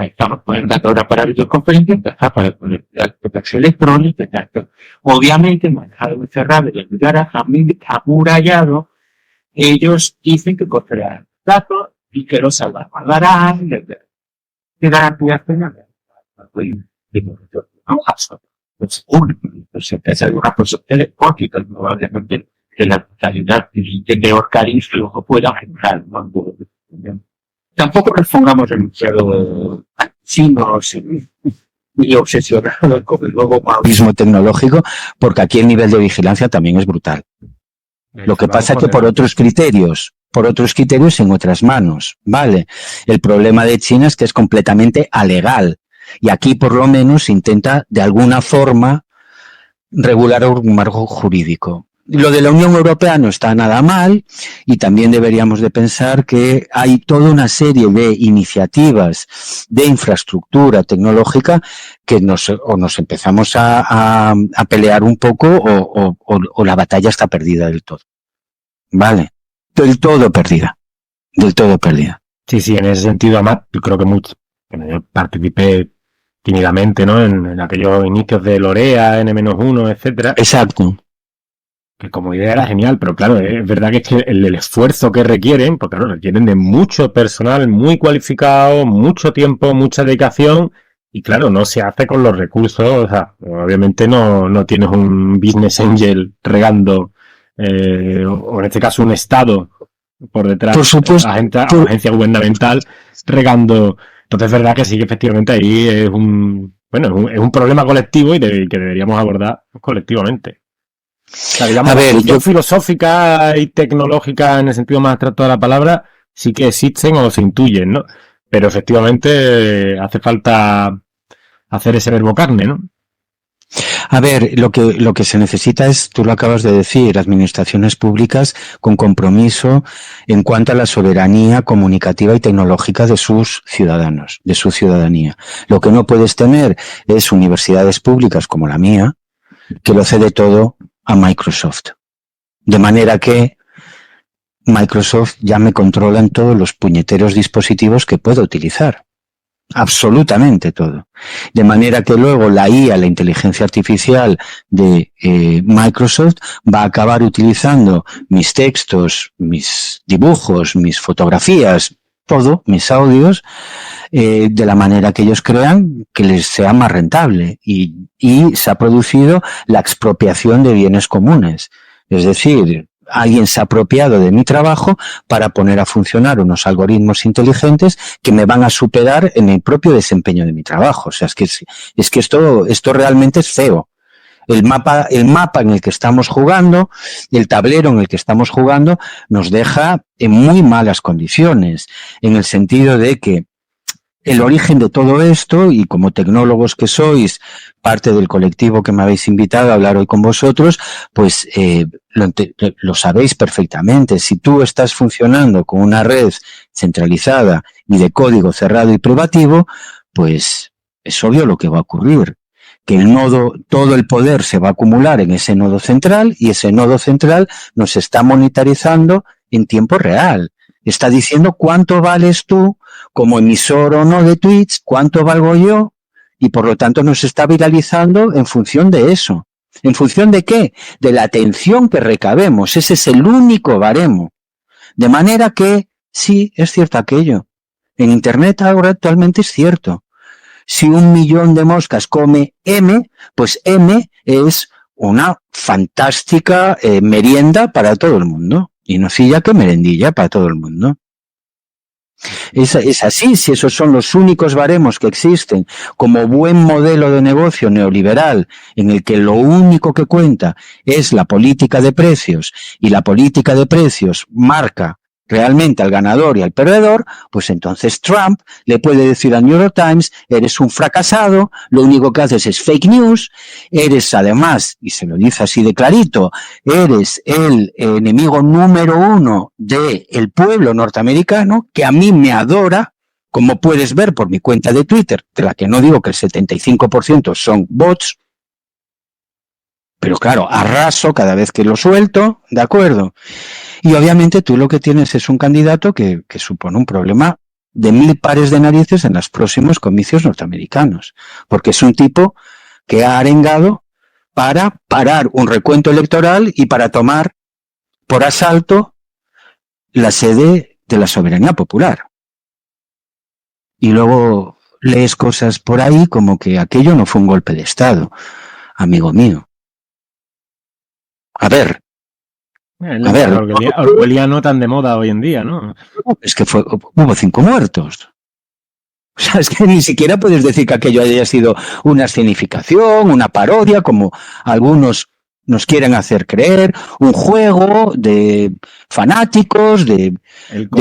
estamos poniendo ahora para videoconferencias, para poner la protección electrónica, obviamente manejado encerrado y el lugar amurallado, ellos dicen que controlarán datos y que los salvaguardarán de garantías penales. Es alguna cosa telepótica, probablemente que la totalidad de peor cariño luego pueda generar. Tampoco nos pongamos demasiado chinos y obsesionados con el nuevo maoísmo tecnológico, porque aquí el nivel de vigilancia también es brutal. Lo que pasa es que por otros criterios en otras manos, ¿vale? El problema de China es que es completamente alegal y aquí por lo menos se intenta de alguna forma regular un marco jurídico. Lo de la Unión Europea no está nada mal y también deberíamos de pensar que hay toda una serie de iniciativas de infraestructura tecnológica que nos empezamos a pelear un poco o la batalla está perdida del todo. ¿Vale? Del todo perdida. Sí, en ese sentido, además, yo creo que yo participé tímidamente, ¿no? En aquellos inicios de Lorea, N-1, etcétera. Exacto. Que como idea era genial, pero claro, es verdad que es que el esfuerzo que requieren, porque claro, requieren de mucho personal muy cualificado, mucho tiempo, mucha dedicación, y claro, no se hace con los recursos, o sea, obviamente no tienes un business angel regando, o en este caso un estado por detrás, Por supuesto, agencia gubernamental regando. Entonces es verdad que sí, que efectivamente ahí es un problema colectivo y que deberíamos abordar colectivamente. O sea, digamos, a ver, yo filosófica y tecnológica en el sentido más abstracto de la palabra sí que existen o se intuyen, ¿no? Pero efectivamente hace falta hacer ese verbo carne, ¿no? A ver, lo que se necesita es, tú lo acabas de decir, administraciones públicas con compromiso en cuanto a la soberanía comunicativa y tecnológica de sus ciudadanos, de su ciudadanía. Lo que no puedes tener es universidades públicas como la mía, que lo cede todo a Microsoft. De manera que Microsoft ya me controla en todos los puñeteros dispositivos que puedo utilizar. Absolutamente todo. De manera que luego la IA, la inteligencia artificial de Microsoft, va a acabar utilizando mis textos, mis dibujos, mis fotografías, todo, mis audios, de la manera que ellos crean que les sea más rentable. Y se ha producido la expropiación de bienes comunes. Es decir, alguien se ha apropiado de mi trabajo para poner a funcionar unos algoritmos inteligentes que me van a superar en el propio desempeño de mi trabajo. O sea, es que esto realmente es feo. El mapa en el que estamos jugando, el tablero en el que estamos jugando, nos deja en muy malas condiciones, en el sentido de que el origen de todo esto, y como tecnólogos que sois, parte del colectivo que me habéis invitado a hablar hoy con vosotros, pues lo sabéis perfectamente. Si tú estás funcionando con una red centralizada y de código cerrado y privativo, pues es obvio lo que va a ocurrir. Que el nodo, todo el poder se va a acumular en ese nodo central y ese nodo central nos está monitorizando en tiempo real. Está diciendo cuánto vales tú como emisor o no de tweets, cuánto valgo yo, y por lo tanto nos está viralizando en función de eso. ¿En función de qué? De la atención que recabemos. Ese es el único baremo. De manera que, sí, es cierto aquello. En Internet ahora actualmente es cierto. Si 1 millón de moscas come M, pues M es una fantástica merienda para todo el mundo. Y nocilla que merendilla para todo el mundo. Es así, si esos son los únicos baremos que existen como buen modelo de negocio neoliberal en el que lo único que cuenta es la política de precios y la política de precios marca realmente al ganador y al perdedor, pues entonces Trump le puede decir al New York Times, eres un fracasado, lo único que haces es fake news, eres además, y se lo dice así de clarito, eres el enemigo número 1 del pueblo norteamericano, que a mí me adora, como puedes ver por mi cuenta de Twitter, de la que no digo que el 75% son bots, pero claro, arraso cada vez que lo suelto, ¿de acuerdo? Y obviamente tú lo que tienes es un candidato que supone un problema de 1000 pares de narices en los próximos comicios norteamericanos, porque es un tipo que ha arengado para parar un recuento electoral y para tomar por asalto la sede de la soberanía popular. Y luego lees cosas por ahí como que aquello no fue un golpe de Estado, amigo mío. A ver, orwelliano tan de moda hoy en día, ¿no? Es que hubo 5 muertos. O sea, es que ni siquiera puedes decir que aquello haya sido una escenificación, una parodia, como algunos nos quieren hacer creer, un juego de fanáticos, de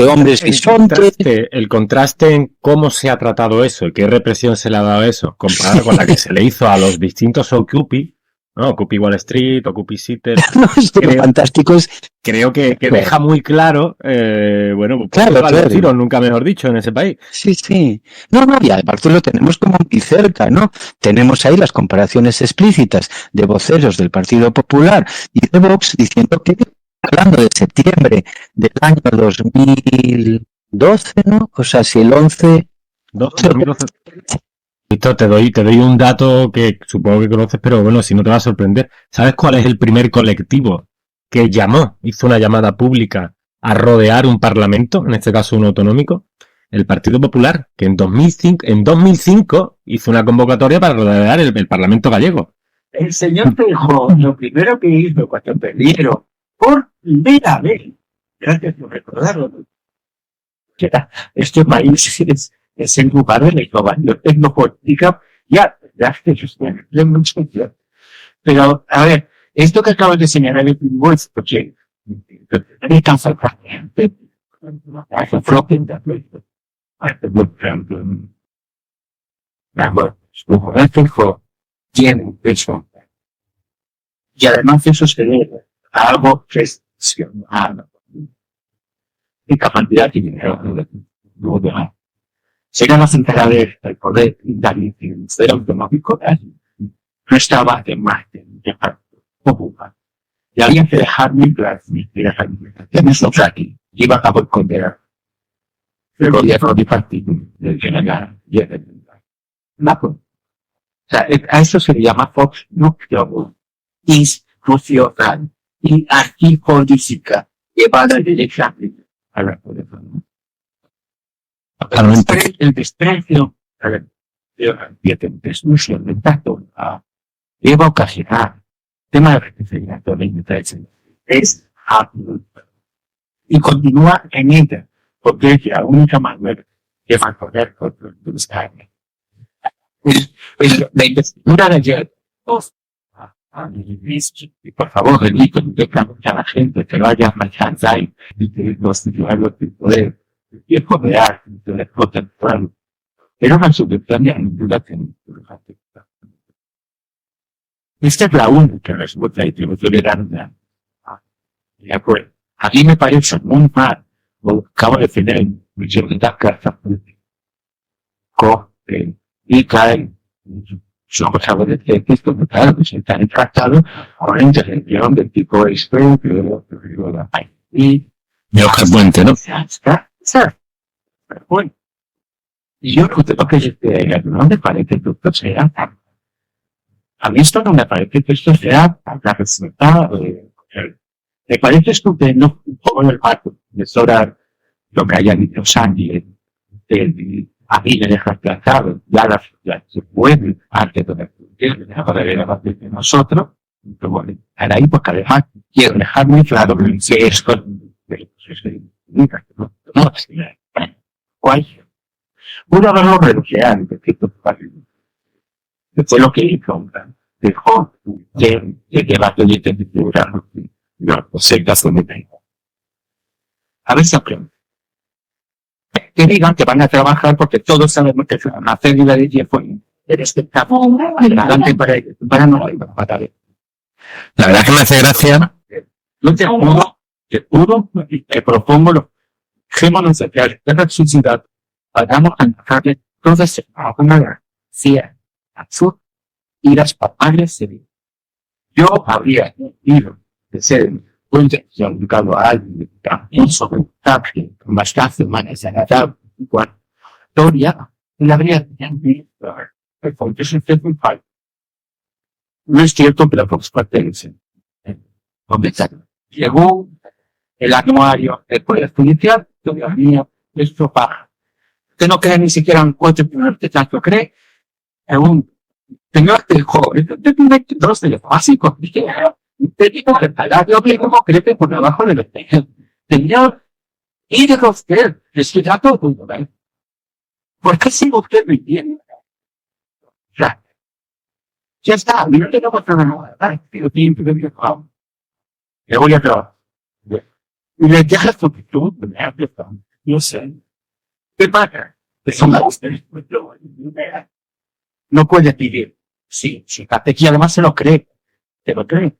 hombres bisontes. El contraste en cómo se ha tratado eso y qué represión se le ha dado a eso, comparado con la que se le hizo a los distintos Occupy, ¿no? Occupy Wall Street, Occupy Sitter. Fantásticos. Creo que deja muy claro, claro. Nunca mejor dicho, en ese país. Sí. No, y aparte lo tenemos como muy cerca, ¿no? Tenemos ahí las comparaciones explícitas de voceros del Partido Popular y de Vox diciendo que, hablando de septiembre del año 2012, ¿no? O sea, si el 11... 2012. Listo, te doy un dato que supongo que conoces, pero bueno, si no te va a sorprender. ¿Sabes cuál es el primer colectivo que hizo una llamada pública a rodear un parlamento, en este caso un autonómico? El Partido Popular, que en 2005 hizo una convocatoria para rodear el Parlamento gallego. El señor Feijóo, lo primero que hizo cuando perdieron por primera vez Gracias por recordarlo. Este país es el lugar de la innovación tecnológica. Ya, es mucho. Pero, a ver, esto que acabas de señalar es un buen coche. Es tan fantástico. Tiene eso. Y además eso se debe a algo gestionado. Y cantidad de dinero no demás. Será la central del poder del autonómico no estaba de más de popular. Y había que dejar muy claro que las administraciones aquí iban a boicotear el gobierno de partido del general y el o sea, a eso se le llama Fox Nuclear institucional y antipolítica llevada directamente a la pobreza. El desprecio del tacto lleva a ocasionar tema de reconocimiento de intereses. Es absoluto. Y continúa en ella, porque es la única manera de mantener los años. La investidura de ayer, y por favor, repito, a la gente que vaya a marchar y que los ciudadanos de poder, tiempo de arte, de contemporáneo, era una subvención manipulación. Esta es la única respuesta de tolerancia. A mí me parece muy mal, lo acabo de tener en mi seguridad carta y cae. Yo acabo de decir que esto que se está tratado con la intervención del tipo experto y Oscar Puente, ¿no? Bueno, y yo no tengo que decir, no me parece que esto sea a mí esto no me parece que esto sea la resulta me parece estupendo un poco en el marco de sobrar lo que haya dicho Sandy a mí me deja plantado ya se puede antes de la de nosotros pero bueno, para ahí porque además quiero dejar muy claro que esto no pudo haberlo renunciado fue lo que hizo dejó de debate de temperatura no sé el caso de tengo a ver si aprendo que digan que van a trabajar porque todos sabemos que una pérdida de tiempo el espectáculo adelante para no matar. La verdad que me hace gracia. Yo te propongo lo dejémonos de crear la sociedad hagamos a enfocarle todas a una cierta absurda y las papales se viven. Yo habría ido de ser un educado a alguien insoportable, con bastante desagradable, igual, historia, y la habría visto. Es un tema muy falso. No es cierto que la Fox pertenece. Llegó el anuario del Poder Judicial, todavía esto paga. Usted no cree ni siquiera en cuatro primeros de tanto cree en un señor que dijo, usted tiene dos de los básicos, dije, usted dijo que el salario mínimo crece por debajo de los tejas. Señor, y de usted, estudia todo el mundo, ¿verdad? ¿Por qué sigue usted viviendo? Ya está, no tengo problema, ¿verdad? Pero tiempo de mi trabajo. Le voy a trabajar. Y le deja su actitud, yo sé. ¿Qué pasa? No puede vivir. Sí, y además se lo cree. Se lo cree.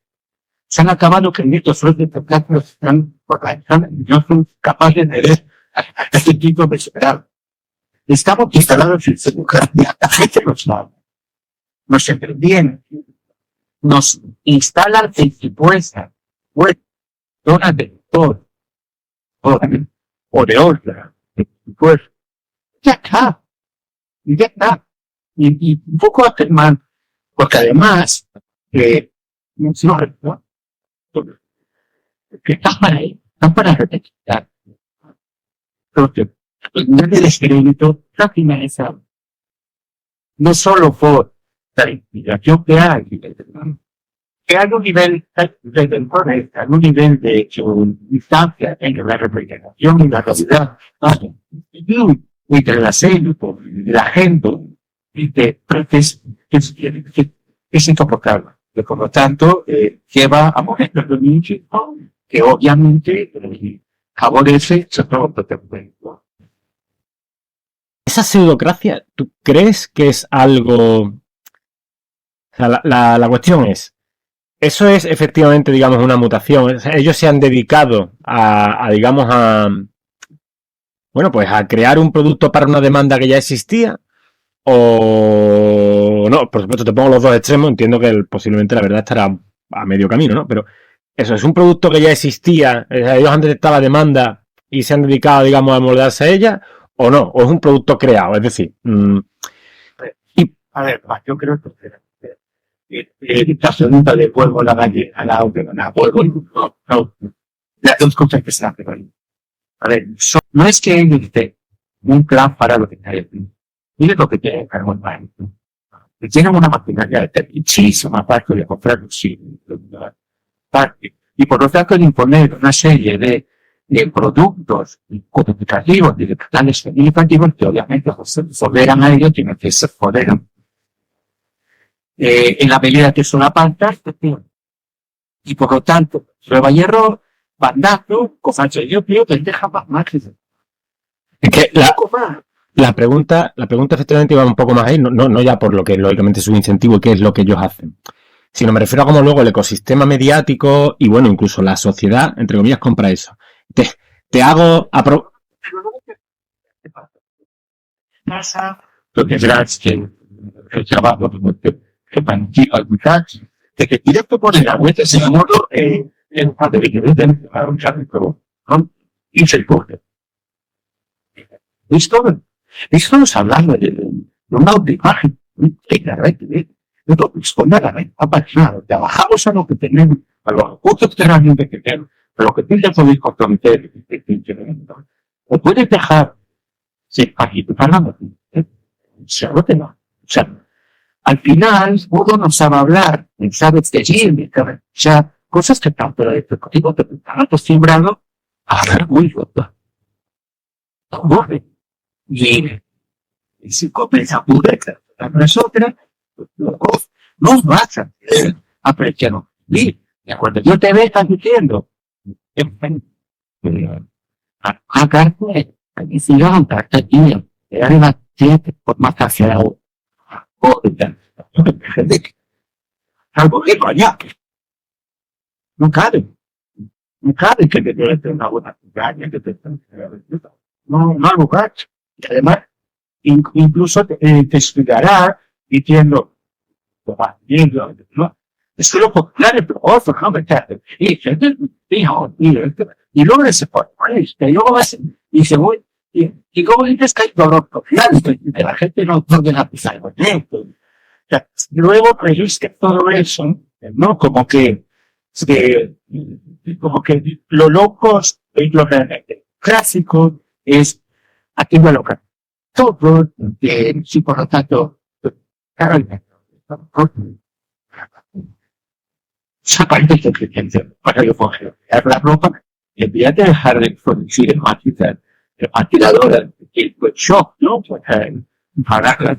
Se han acabado creyendo los de espectáculos están no son capaces de ver a este tipo de esperar. Estamos instalados en democracia. La gente lo sabe. Nos entretienen. Nos instalan en impuestas. Bueno, zonas de todo. O de otra. Pues, ya está. Ya está. Y un poco afirmar, porque además, no, que están para representar. Porque el descrédito está finalizado. No solo por la inspiración que hay, que hay un nivel de distancia entre la representación y la realidad, entre la gente, es insoportable. Por lo tanto, lleva a momentos de límite que obviamente favorece su propio tiempo. Esa pseudocracia, ¿tú crees que es algo? O sea, la cuestión es, eso es efectivamente, digamos, una mutación. O sea, ellos se han dedicado digamos, bueno, pues a crear un producto para una demanda que ya existía, o no. Por supuesto, te pongo los dos extremos. Entiendo que posiblemente la verdad estará a medio camino, ¿no? Pero eso es un producto que ya existía. O sea, ellos han detectado la demanda y se han dedicado, digamos, a moldarse a ella, o no, o es un producto creado. Es decir, A ver, yo creo que la pregunta de vuelvo a la vuelvo, no, las dos cosas que están pegando. A ver, no es que ellos esté un plan para lo que hay. Mire lo que tiene Carbon Bank. Tienen una maquinaria muchísima para de comprar y por lo tanto de imponer una serie de productos comunicativos digitales significativos que obviamente se foderan a ellos, tienen que se foderan. En la medida que son apartas, y por lo tanto, prueba y error, bandazo, cosas yo creo que deja más. es que la pregunta efectivamente va un poco más ahí, no ya por lo que lógicamente es un incentivo y qué es lo que ellos hacen, sino me refiero a cómo luego el ecosistema mediático y bueno, incluso la sociedad, entre comillas, compra eso. Te hago pasa lo que verás que el trabajo que mantiene al muchacho, de que directo por la vuelta se enamoró en parte de que deben a un charco, ¿no? Y se corte. Estamos hablando de una imagen claramente de todo claramente apasionado. Trabajamos a lo que tenemos, a los recursos realmente que tenemos, a lo que tienes que poder comprometer. O puedes dejar, aquí te hablando, o sea, al final, uno no sabe hablar, no sabe decir, o sea, cosas que tanto el ejecutivo te están acostumbrado a hablar muy roto. Y si comienza a nosotros, no vas a apreciar. Y cuando yo te veo, estás diciendo, acá, aquí se levanta, aquí, arriba, siete, por más hacia la algo de coña. No cabe que te dé una buena caña, que te no algo gacho. Y además, incluso te explicará diciendo, ¿no? Es que lo popular, pero otro, no me cae. Y luego se pone, y luego vas, y se voy, y como dices que hay dolor social, la gente no deja pisar con esto. O sea, luego pues que todo eso, ¿no? Como que lo locos y lo realmente clásico es aquí no loca. Todo, sí, por lo tanto, aparte de que para yo coger la ropa, en vez de dejar de producir el maquiladora, el shock, ¿no? Para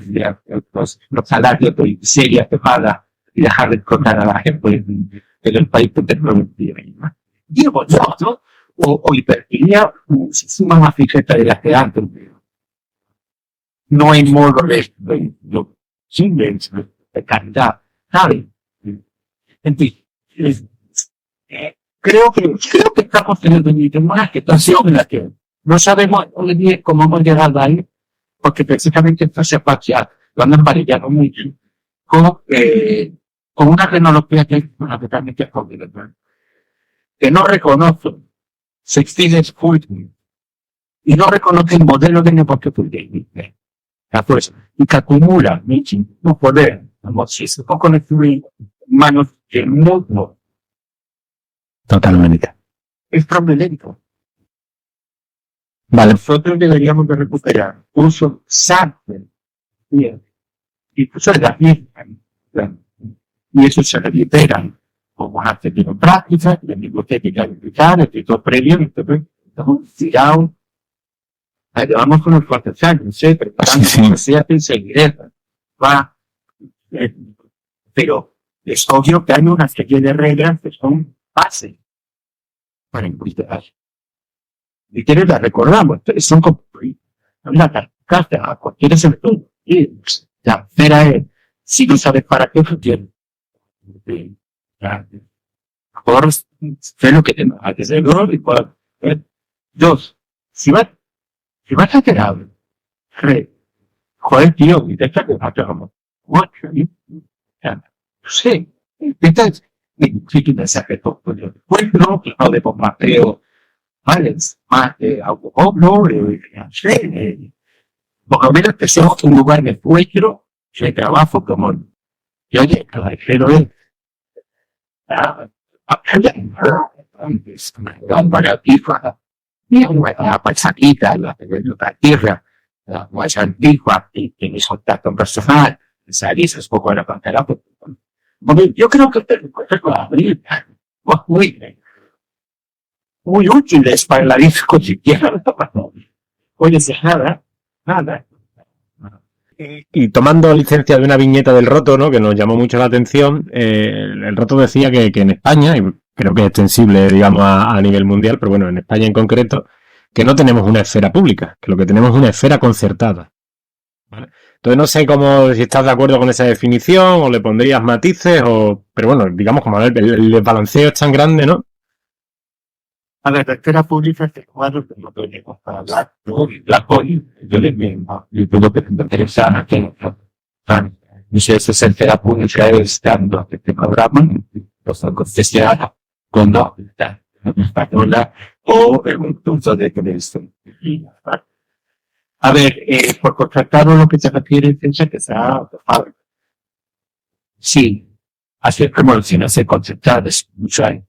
los salarios de miseria que paga y dejar de contar a la gente en el país que te producía. Digo yo, ¿no? O hipertimia, muchísima más fijeta de la que antes. No hay modo de simples de calidad, ¿sabes? Entonces, creo que estamos teniendo una situación en la que no sabemos cómo hemos llegado ahí, porque precisamente entonces lo han emparellado mucho con una tecnología que es totalmente desconocida, que no reconoce sextiles full y no reconoce el modelo de negocio que y que acumula muchísimo poder, si poco manos del mundo. totalmente. Es problemático. Vale. Nosotros deberíamos de recuperar uso sample, incluso de la misma, y eso se recupera como hace de práctica, de biblioteca militar, el título previo, entonces, ya vamos con los 4 años, preparando universidad en seguridad, va, pero es obvio que hay una serie de reglas que son base para investigar. Y que las recordamos, son como una carta a cualquier sector. Y la primera es, si no sabes para qué funciona, por sé lo que tengo que hacer, y por dos, si vas a quedar, joder, tío, y te está quedando como, sí, entonces, si tú mensaje todo, encuentro, no de bombardeo, ¿vale? Más de autobombo, por lo menos que sea un lugar de encuentro, de trabajo como yo llego, pero es para tierra, la paisanita, la tierra, la más antigua, y tienes contacto personal, salís un poco de la pantalla. Yo creo que te puedo abrir muy útiles para la vida cotidiana. Oye, nada. Y tomando licencia de una viñeta del Roto, ¿no?, que nos llamó mucho la atención, el Roto decía que en España, y creo que es extensible, digamos, a nivel mundial, pero bueno, en España en concreto, que no tenemos una esfera pública, que lo que tenemos es una esfera concertada, ¿vale? Entonces no sé si estás de acuerdo con esa definición, o le pondrías matices, pero bueno, digamos, como el desbalanceo es tan grande, ¿no? A la esfera pública este cuadro que no tenemos para hablar, la COI, yo le mismo, y todo lo que me interesa, que no sé si es esfera pública estando este programa, los acontecía cuando está española o el punto de Cristo. A ver, por contratado lo que se refiere es que sea sí, hacer revoluciones concentradas, mucho hay.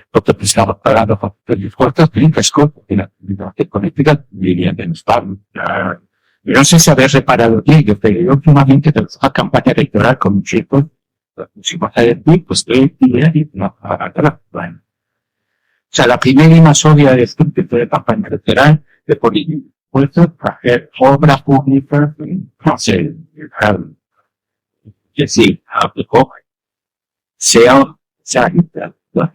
Porque estaba pagando los cortos, y la actividad económica vivían en España. Yo no sé si habéis reparado ello, pero yo últimamente tengo una campaña electoral con un chico, si vas a decir, pues estoy no, bueno. O sea, la primera y más obvia de este tipo de campaña electoral de política, pues para hacer obra pública, no sé, que sí, aplicó, sea, lo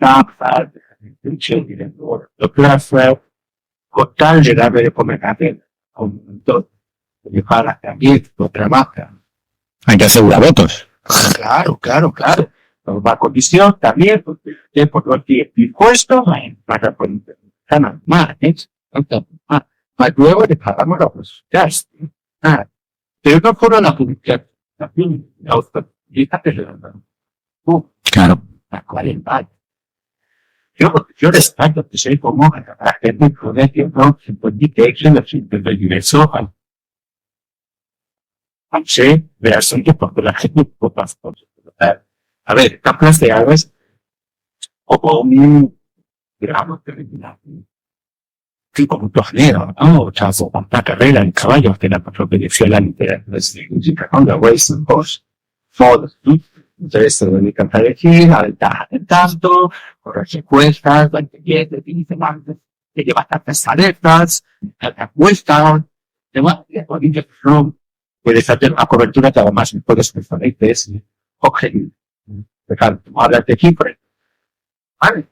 que fue con tal de darle de comer a él, con todo, que para también lo trabaja. Hay que asegurar votos. Claro. Va condición también, porque por lo que impuesto, para poner más, luego le pagamos los gastos. Pero no fueron la publicidad, también la autoridad de la Claro. la 40 yo respeto que soy como la gente puede tiempo se puede decir del universo sí, de asunto porque la gente puede pasar. A ver, está planteado es como un digamos tipo un torneo, ¿no? O sea, una carrera en caballos que la propia la música con la Western Post, todos, entonces se dedican a decir, al tanto, correr encuestas, banquetes, semanas, que lleva tantas alertas, la cuesta, puedes hacer una cobertura que además puedes diferentes objetivos. Hablar de cifras. ¿Vale?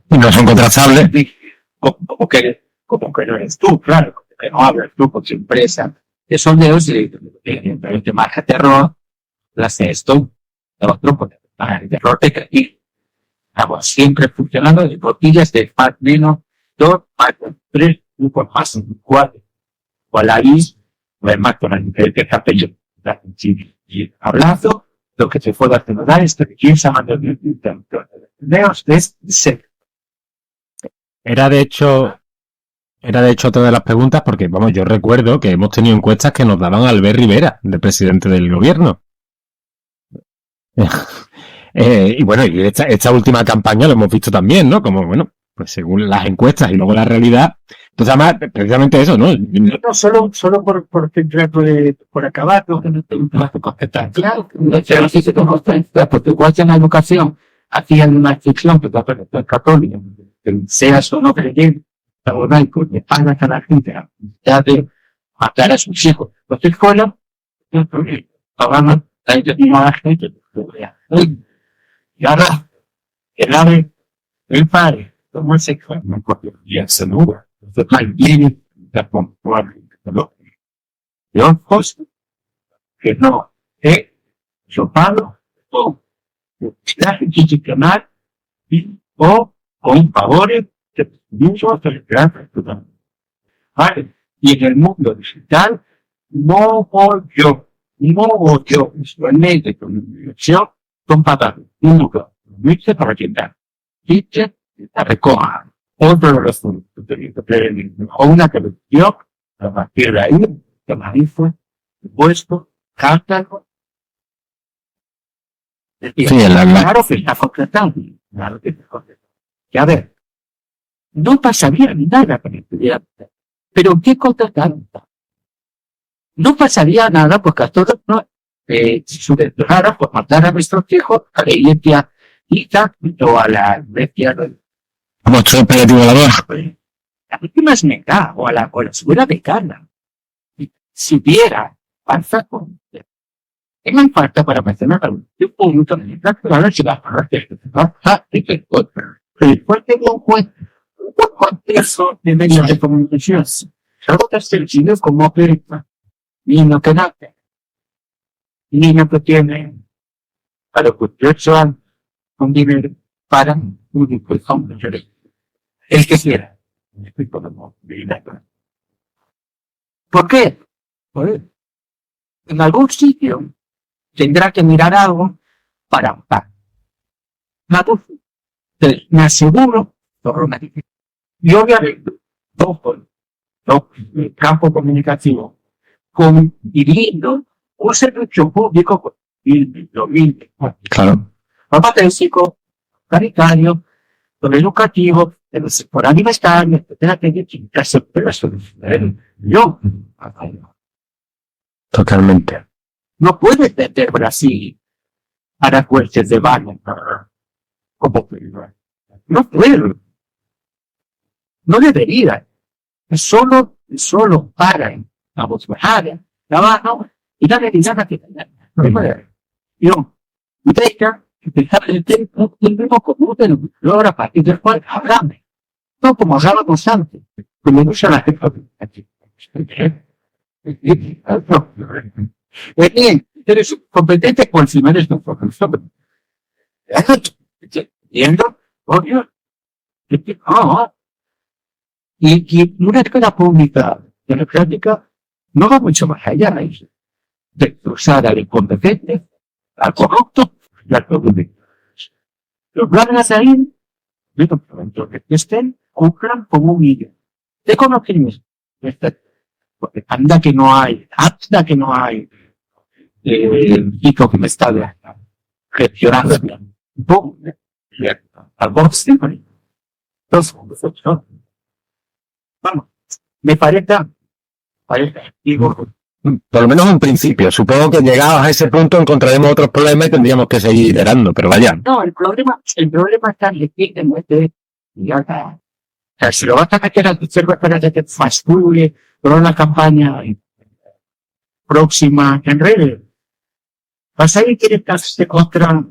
Y no son contrastables. Como que no eres tú, claro, que no hablas tú con tu empresa. Esos dedos de te marca terror, las esto, el otro, el terror de aquí. Estamos siempre funcionando de botellas de más menos 2, más 3, 1 más 4. O a la vez, además con el que está pecho, y hablando, lo que se puede hacer es que quien se manda de dedos de ser. Era de hecho otra de las preguntas, porque vamos, yo recuerdo que hemos tenido encuestas que nos daban a Albert Rivera, de presidente del gobierno. Y bueno, y esta última campaña lo hemos visto también, ¿no? Como, bueno, pues según las encuestas y luego la realidad. Entonces, además, precisamente eso, ¿no? No, solo por acabar, no te gusta contestar. Claro, no sé si te gusta, porque igual en la educación, hacían una excepción que la religión católica, que seas o no creyente, laico, que pagas a la gente ya de matar a sus hijos. Entonces fueron, pagaban a la gente. Y ahora, el ave, el padre, homosexual, no podía ser nula. Entonces, mantiene la comprobar de ojos que no es chopado o mensaje institucional o con favores de muchos del gran ciudadano. ¿Vale? Y en el mundo digital, no odio, los medios de comunicación son patadas. Nunca. Dice para quitar. Dice, la recoja. Otro de los o una televisión, a partir de ahí, que marifa, puesto, cántalo. Sí, Claro que está contratado. Claro que está contratado. Y a ver, no pasaría ni nada con el estudiante. Pero ¿qué contrataron? No pasaría nada porque a todos no, si subvencionara, pues matar a nuestros hijos a la iglesia o a la iglesia. Vuestro operativo volador. La víctima es mega o a la escuela de Carla. Si viera, pasa con. Tengan falta para mencionar algún punto de la clase se va a hacer. Después tengo un contexto de medios de comunicación. Otras sencillas como que niño que nace, niño que tiene para los 18 años con dinero para un discurso. El que quiera. ¿Por qué? Pues, en algún sitio tendrá que mirar algo para votar. Me aseguro, y obviamente, todo el campo comunicativo, dirigiendo un servicio público lo mismo. Claro. Farmacéutico, sanitario, lo educativo, el sector alimentario, etcétera, yo, Totalmente. no puedes meter Brasil a las fuerzas de Wagner como no puedo. No debería. Solo para la voz bajada, trabajo y la realidad que yo, deja empezar el tiempo del mismo común de lo a partir del cual hablamos. No como hablábamos antes, como no se la bien, eres competente con si eres no profesor. Entiendo, obvio. Y una escuela pública democrática no va mucho más allá de cruzar al incompetente, al corrupto y al corrupto. Los planes ahí, que estén, cumplan como un hilo. De conocimiento. Porque anda que no hay pico que me está gestionando al box. Entonces, vamos, me parece, digo, Por lo menos en principio. Supongo que llegados a ese punto encontraremos otros problemas y tendríamos que seguir liderando, pero vaya. no, el problema está en que o sea, si lo vas a meter a tu cerveza para que fastudie por una campaña próxima en redes, vas a ir directamente contra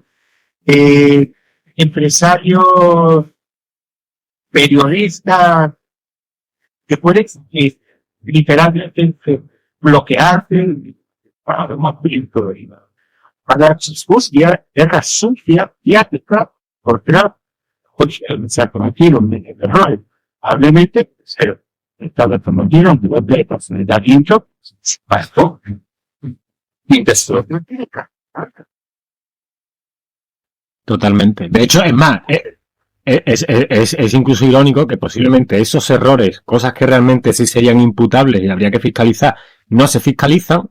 empresarios, periodistas, que pueden literalmente bloquearte para más para sus guerra sucia y ética, porque se ha cometido un error. Probablemente se estaba cometiendo un de personalidad para todo. Y destrucción ética. Totalmente. De hecho, es más, es incluso irónico que posiblemente esos errores, cosas que realmente sí serían imputables y habría que fiscalizar, no se fiscalizan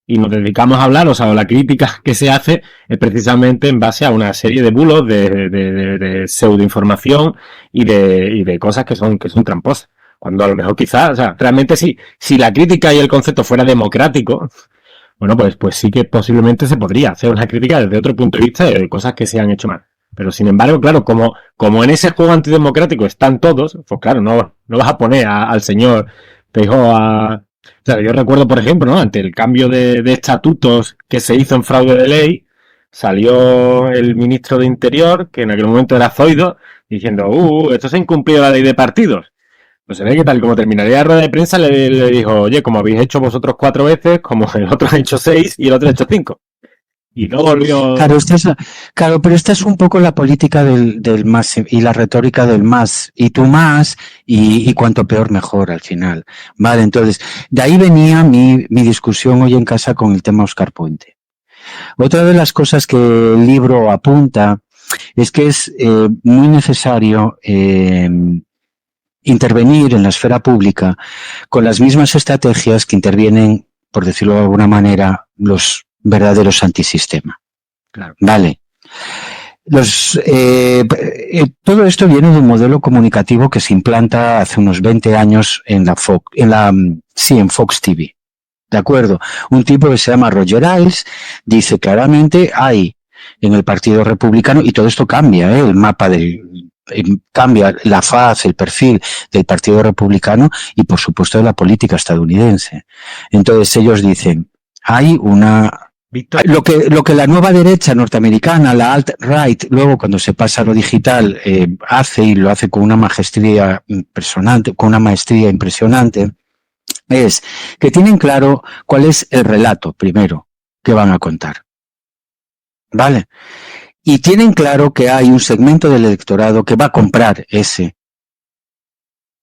y nos dedicamos a hablar, o sea, la crítica que se hace es precisamente en base a una serie de bulos, de pseudoinformación y de cosas que son tramposas. Cuando a lo mejor quizás, o sea, realmente si la crítica y el concepto fuera democrático, bueno, pues sí que posiblemente se podría hacer una crítica desde otro punto de vista de cosas que se han hecho mal. Pero sin embargo, claro, como en ese juego antidemocrático están todos, pues claro, no vas a poner al señor Feijóo a... O sea, yo recuerdo, por ejemplo, ¿no? Ante el cambio de estatutos que se hizo en fraude de ley, salió el ministro de Interior, que en aquel momento era Zoido, diciendo, esto se ha incumplido la ley de partidos. Pues se ve que tal como terminaría la rueda de prensa le dijo, oye, como habéis hecho vosotros 4 veces, como el otro ha hecho 6 y el otro ha hecho 5. Y no volvió... Claro, pero esta es un poco la política del más y la retórica del más y tú más y cuanto peor mejor al final. Vale, entonces, de ahí venía mi discusión hoy en casa con el tema Óscar Puente. Otra de las cosas que el libro apunta es que es muy necesario intervenir en la esfera pública con las mismas estrategias que intervienen, por decirlo de alguna manera, los verdaderos antisistema. Claro. Vale. Todo esto viene de un modelo comunicativo que se implanta hace unos 20 años en Fox TV. ¿De acuerdo? Un tipo que se llama Roger Ailes dice claramente, hay en el Partido Republicano, y todo esto cambia, el mapa cambia la faz, el perfil del Partido Republicano y por supuesto de la política estadounidense. Entonces ellos dicen, hay lo que la nueva derecha norteamericana, la alt-right, luego cuando se pasa a lo digital, hace y lo hace con una maestría impresionante, es que tienen claro cuál es el relato primero que van a contar. ¿Vale? Y tienen claro que hay un segmento del electorado que va a comprar ese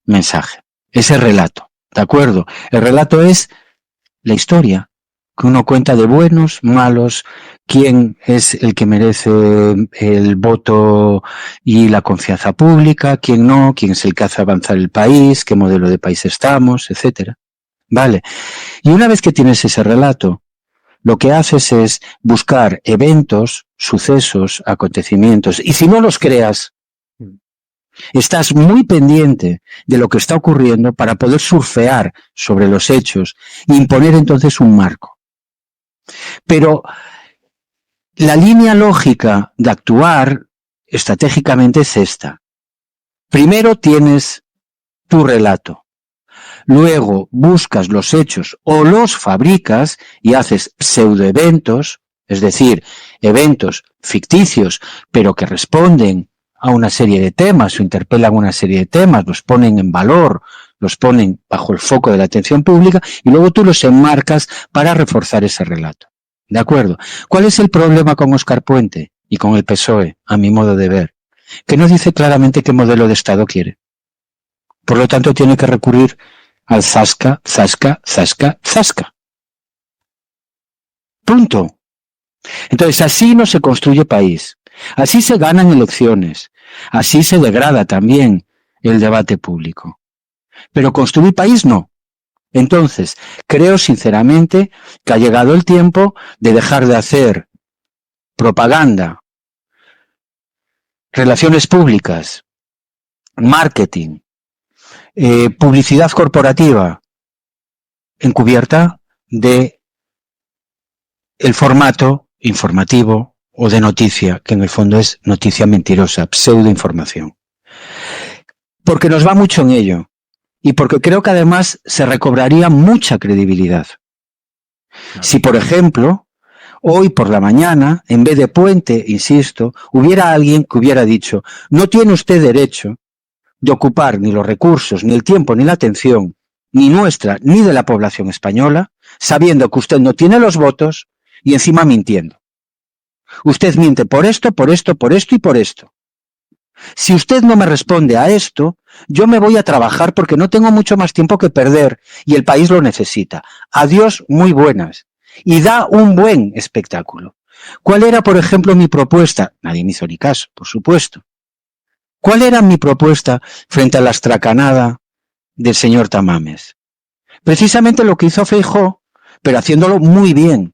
mensaje, ese relato. ¿De acuerdo? El relato es la historia que uno cuenta de buenos, malos, quién es el que merece el voto y la confianza pública, quién no, quién es el que hace avanzar el país, qué modelo de país estamos, etcétera. Vale. Y una vez que tienes ese relato, lo que haces es buscar eventos, sucesos, acontecimientos, y si no los creas, estás muy pendiente de lo que está ocurriendo para poder surfear sobre los hechos e imponer entonces un marco. Pero la línea lógica de actuar estratégicamente es esta. Primero tienes tu relato. Luego buscas los hechos o los fabricas y haces pseudoeventos, es decir, eventos ficticios, pero que responden a una serie de temas o interpelan una serie de temas, los ponen en valor, los ponen bajo el foco de la atención pública y luego tú los enmarcas para reforzar ese relato. ¿De acuerdo? ¿Cuál es el problema con Óscar Puente y con el PSOE, a mi modo de ver? Que no dice claramente qué modelo de Estado quiere. Por lo tanto, tiene que recurrir al zasca, zasca, zasca, zasca. Punto. Entonces, así no se construye país. Así se ganan elecciones. Así se degrada también el debate público. Pero construir país no. Entonces, creo sinceramente que ha llegado el tiempo de dejar de hacer propaganda, relaciones públicas, marketing, publicidad corporativa encubierta de el formato informativo o de noticia, que en el fondo es noticia mentirosa, pseudoinformación. Porque nos va mucho en ello y porque creo que además se recobraría mucha credibilidad. Claro. Si, por ejemplo, hoy por la mañana, en vez de Puente, insisto, hubiera alguien que hubiera dicho, no tiene usted derecho de ocupar ni los recursos, ni el tiempo, ni la atención, ni nuestra, ni de la población española, sabiendo que usted no tiene los votos y encima mintiendo. Usted miente por esto, por esto, por esto y por esto. Si usted no me responde a esto, yo me voy a trabajar porque no tengo mucho más tiempo que perder y el país lo necesita. Adiós, muy buenas. Y da un buen espectáculo. ¿Cuál era, por ejemplo, mi propuesta? Nadie me hizo ni caso, por supuesto. ¿Cuál era mi propuesta frente a la estracanada del señor Tamames? Precisamente lo que hizo Feijóo, pero haciéndolo muy bien.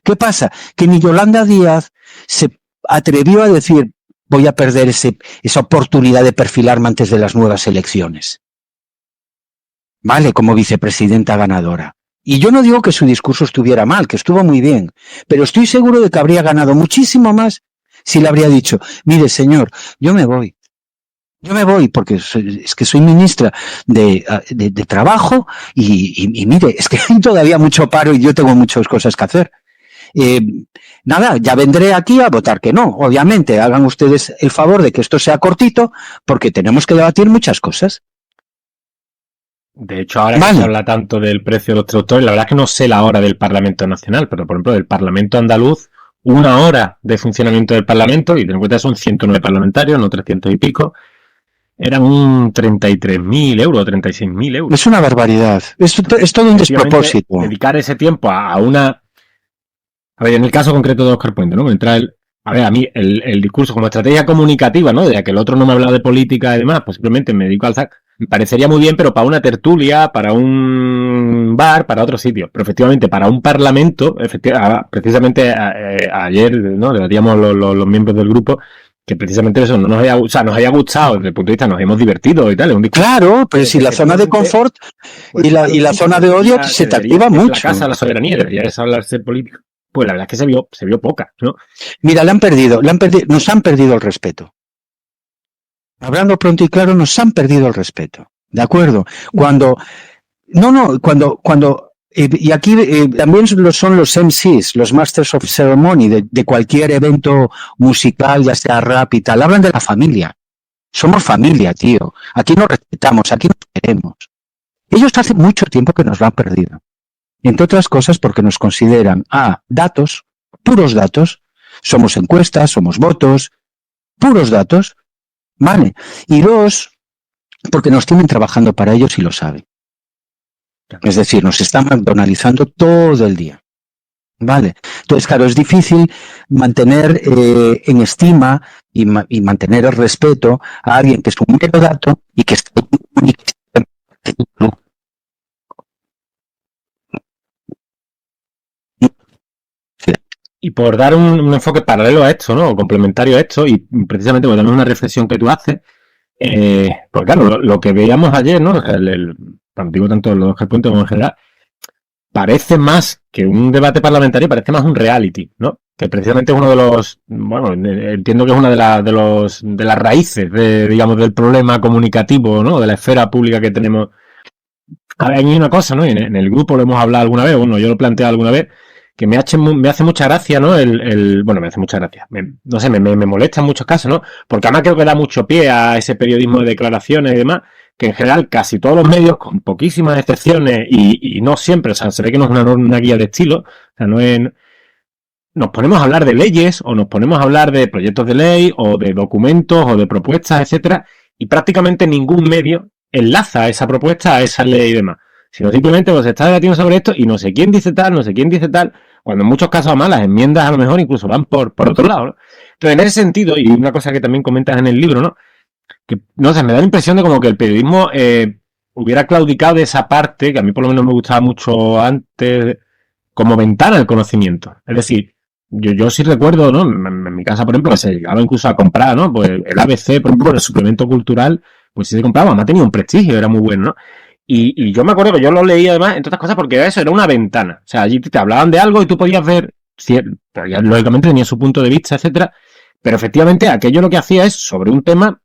¿Qué pasa? Que ni Yolanda Díaz se atrevió a decir voy a perder esa oportunidad de perfilarme antes de las nuevas elecciones. Vale, como vicepresidenta ganadora. Y yo no digo que su discurso estuviera mal, que estuvo muy bien, pero estoy seguro de que habría ganado muchísimo más si le habría dicho, mire señor, yo me voy porque es que soy ministra de trabajo y mire, es que hay todavía mucho paro y yo tengo muchas cosas que hacer. Nada, ya vendré aquí a votar que no. Obviamente, hagan ustedes el favor de que esto sea cortito porque tenemos que debatir muchas cosas. De hecho, ahora que se habla tanto del precio de los traductores, la verdad es que no sé la hora del Parlamento Nacional, pero por ejemplo, del Parlamento Andaluz, 1 hora de funcionamiento del Parlamento, y ten en cuenta son 109 parlamentarios, no 300 y pico, eran un 33.000 euros, 36.000 euros. Es una barbaridad. Es todo un despropósito. Dedicar ese tiempo a una... A ver, en el caso concreto de Óscar Puente, ¿no? A ver, a mí el discurso como estrategia comunicativa, ¿no? De que el otro no me ha hablado de política y demás, pues simplemente me dedico al ZAC. Me parecería muy bien, pero para una tertulia, para un bar, para otro sitio. Pero efectivamente, para un parlamento, precisamente ayer, ¿no? Debatíamos los miembros del grupo, que precisamente eso no nos haya, o sea, nos haya gustado desde el punto de vista, nos hemos divertido y tal. Claro, pero si la zona de confort y la zona de odio se te activa mucho. La casa, la soberanía, debería hablarse político. Pues la verdad es que se vio poca, ¿no? Mira, nos han perdido el respeto. Hablando pronto y claro, nos han perdido el respeto. ¿De acuerdo? Y aquí también son los MCs, los Masters of Ceremony de cualquier evento musical, ya sea rap y tal. Hablan de la familia. Somos familia, tío. Aquí nos respetamos, aquí nos queremos. Ellos hace mucho tiempo que nos lo han perdido. Entre otras cosas porque nos consideran datos, puros datos. Somos encuestas, somos votos, puros datos. Vale. Y 2, porque nos tienen trabajando para ellos y lo saben. Es decir, nos están McDonaldizando todo el día. Vale. Entonces, claro, es difícil mantener en estima y mantener el respeto a alguien que es un mero dato y que está Y por dar un enfoque paralelo a esto, ¿no? O complementario a esto, y precisamente por darme una reflexión que tú haces, pues claro, lo que veíamos ayer, ¿no? Digo tanto los Óscar Puente como en general, parece más que un debate parlamentario, parece más un reality, ¿no? Que precisamente es uno de los, bueno, entiendo que es una de las raíces digamos, del problema comunicativo, ¿no? De la esfera pública que tenemos. A ver, hay una cosa, ¿no? Y en el grupo lo hemos hablado alguna vez, bueno, yo lo he planteado alguna vez, que me hace mucha gracia, ¿no? Bueno, me hace mucha gracia. No sé, me molesta en muchos casos, ¿no? Porque además creo que da mucho pie a ese periodismo de declaraciones y demás, que en general casi todos los medios, con poquísimas excepciones, y no siempre, o sea, se ve que no es una guía de estilo, o sea, no es... Nos ponemos a hablar de leyes, o nos ponemos a hablar de proyectos de ley, o de documentos, o de propuestas, etcétera, y prácticamente ningún medio enlaza esa propuesta a esa ley y demás. Sino simplemente pues se está debatiendo sobre esto y no sé quién dice tal, cuando en muchos casos además las enmiendas a lo mejor incluso van por otro lado, ¿no? Entonces, en ese sentido, y una cosa que también comentas en el libro, ¿no? Que, no sé, me da la impresión de como que el periodismo hubiera claudicado de esa parte, que a mí por lo menos me gustaba mucho antes, como ventana al conocimiento. Es decir, yo sí recuerdo, ¿no? En mi casa, por ejemplo, que se llegaba incluso a comprar, ¿no? Pues el ABC, por ejemplo, el suplemento cultural, pues sí se compraba, además tenía un prestigio, era muy bueno, ¿no? Y yo me acuerdo que yo lo leía además, entre otras cosas, porque eso era una ventana. O sea, allí te hablaban de algo y tú podías ver, pero ya lógicamente tenía su punto de vista, etcétera. Pero efectivamente aquello lo que hacía es, sobre un tema,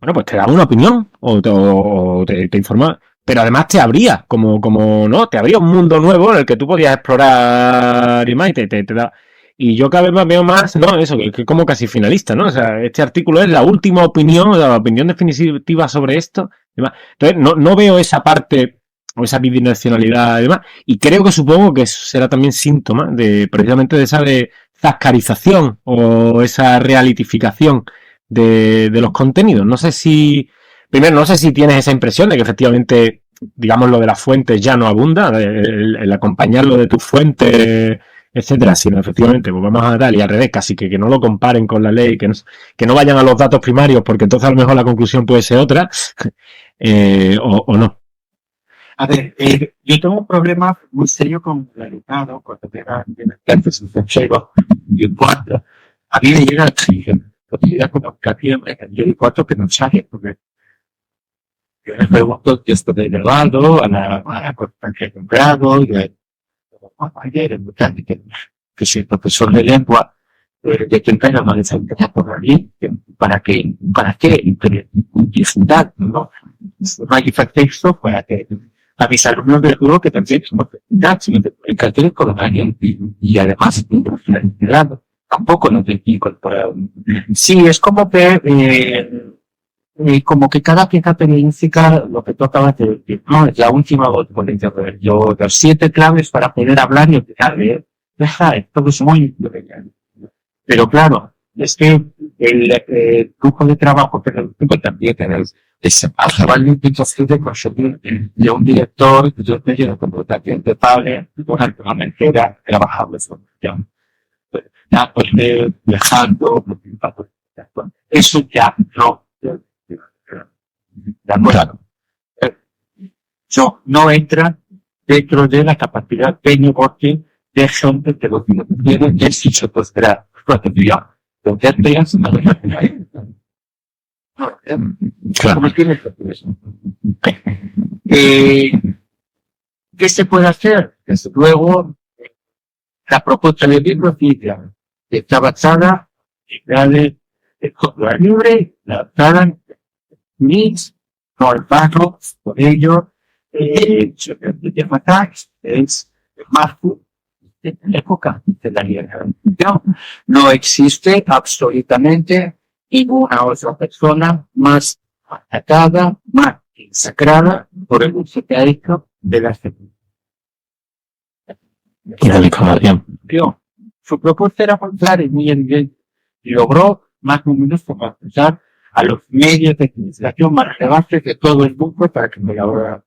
bueno, pues te daba una opinión o te informaba. Pero además te abría, ¿no? Te abría un mundo nuevo en el que tú podías explorar y más y te da... Y yo cada vez veo más, ¿no? Eso, que como casi finalista, ¿no? O sea, este artículo es la última opinión, la opinión definitiva sobre esto. Entonces, no veo esa parte o esa bidimensionalidad y demás. Y creo que supongo que eso será también síntoma de precisamente de esa zascarización o esa realitificación de los contenidos. No sé si tienes esa impresión de que efectivamente, digamos, lo de las fuentes ya no abunda, el acompañarlo de tus fuentes, etcétera, sino efectivamente, pues vamos a dar y al revés, casi que no lo comparen con la ley, que no vayan a los datos primarios, porque entonces a lo mejor la conclusión puede ser otra, o no. A ver, yo tengo un problema muy serio con el alumnado cuando te dan clases en tercero y en cuarto. A mí me llega como yo en cuarto que no sale, porque yo le pregunto que esto de grabado, a la cosa que he comprado, ayer, que soy profesor de lengua, de que empiezan a desarrollar por allí, para qué, disfrutar, ¿no? No hay hipertexto para que a mis alumnos les digo que también es oportunidad, sino que el cartel colocario y además tampoco lo tengo incorporado. Sí, es como que como que cada pieza periodística, lo que tú acabas de decir, no, es la última voz, por ejemplo, yo, los 7 claves para poder hablar y opinar, todo es muy interesante. Pero claro, es que el grupo de trabajo periodístico también es actualmente imposible conseguir de un director de un medio de comunicación estable, una entera trabajable sobre ella. Viajando, eso ya no. Claro. Eso no entra dentro de la capacidad de negocio de gente que lo que tiene es si se podrá proteger. Claro. ¿Qué se puede hacer? Desde luego, la propuesta de biblioteca está basada en el software libre, la basada Mix, no el pago, por ello, de Matax es más de la época de la libertad. No existe absolutamente ninguna otra persona más atacada, más sacrada por el uso que ha hecho de la seguridad. Y de la información. Su propuesta era muy clara y muy evidente, y logró más o menos compensar a los medios de comunicación más relevantes de todo el mundo para que me colaboraran.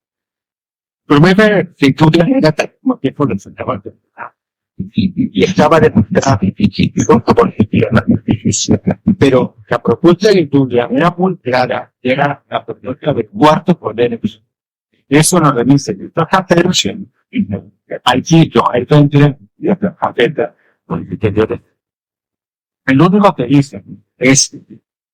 Primero, sin duda, era tal como que fue el centavo y estaba demostrado pero la propuesta de Industria era muy clara, era la propuesta del cuarto poder. Eso nos dice que todas las personas, hay sitio, hay gente, y hasta afecta por el interior. El único que dice es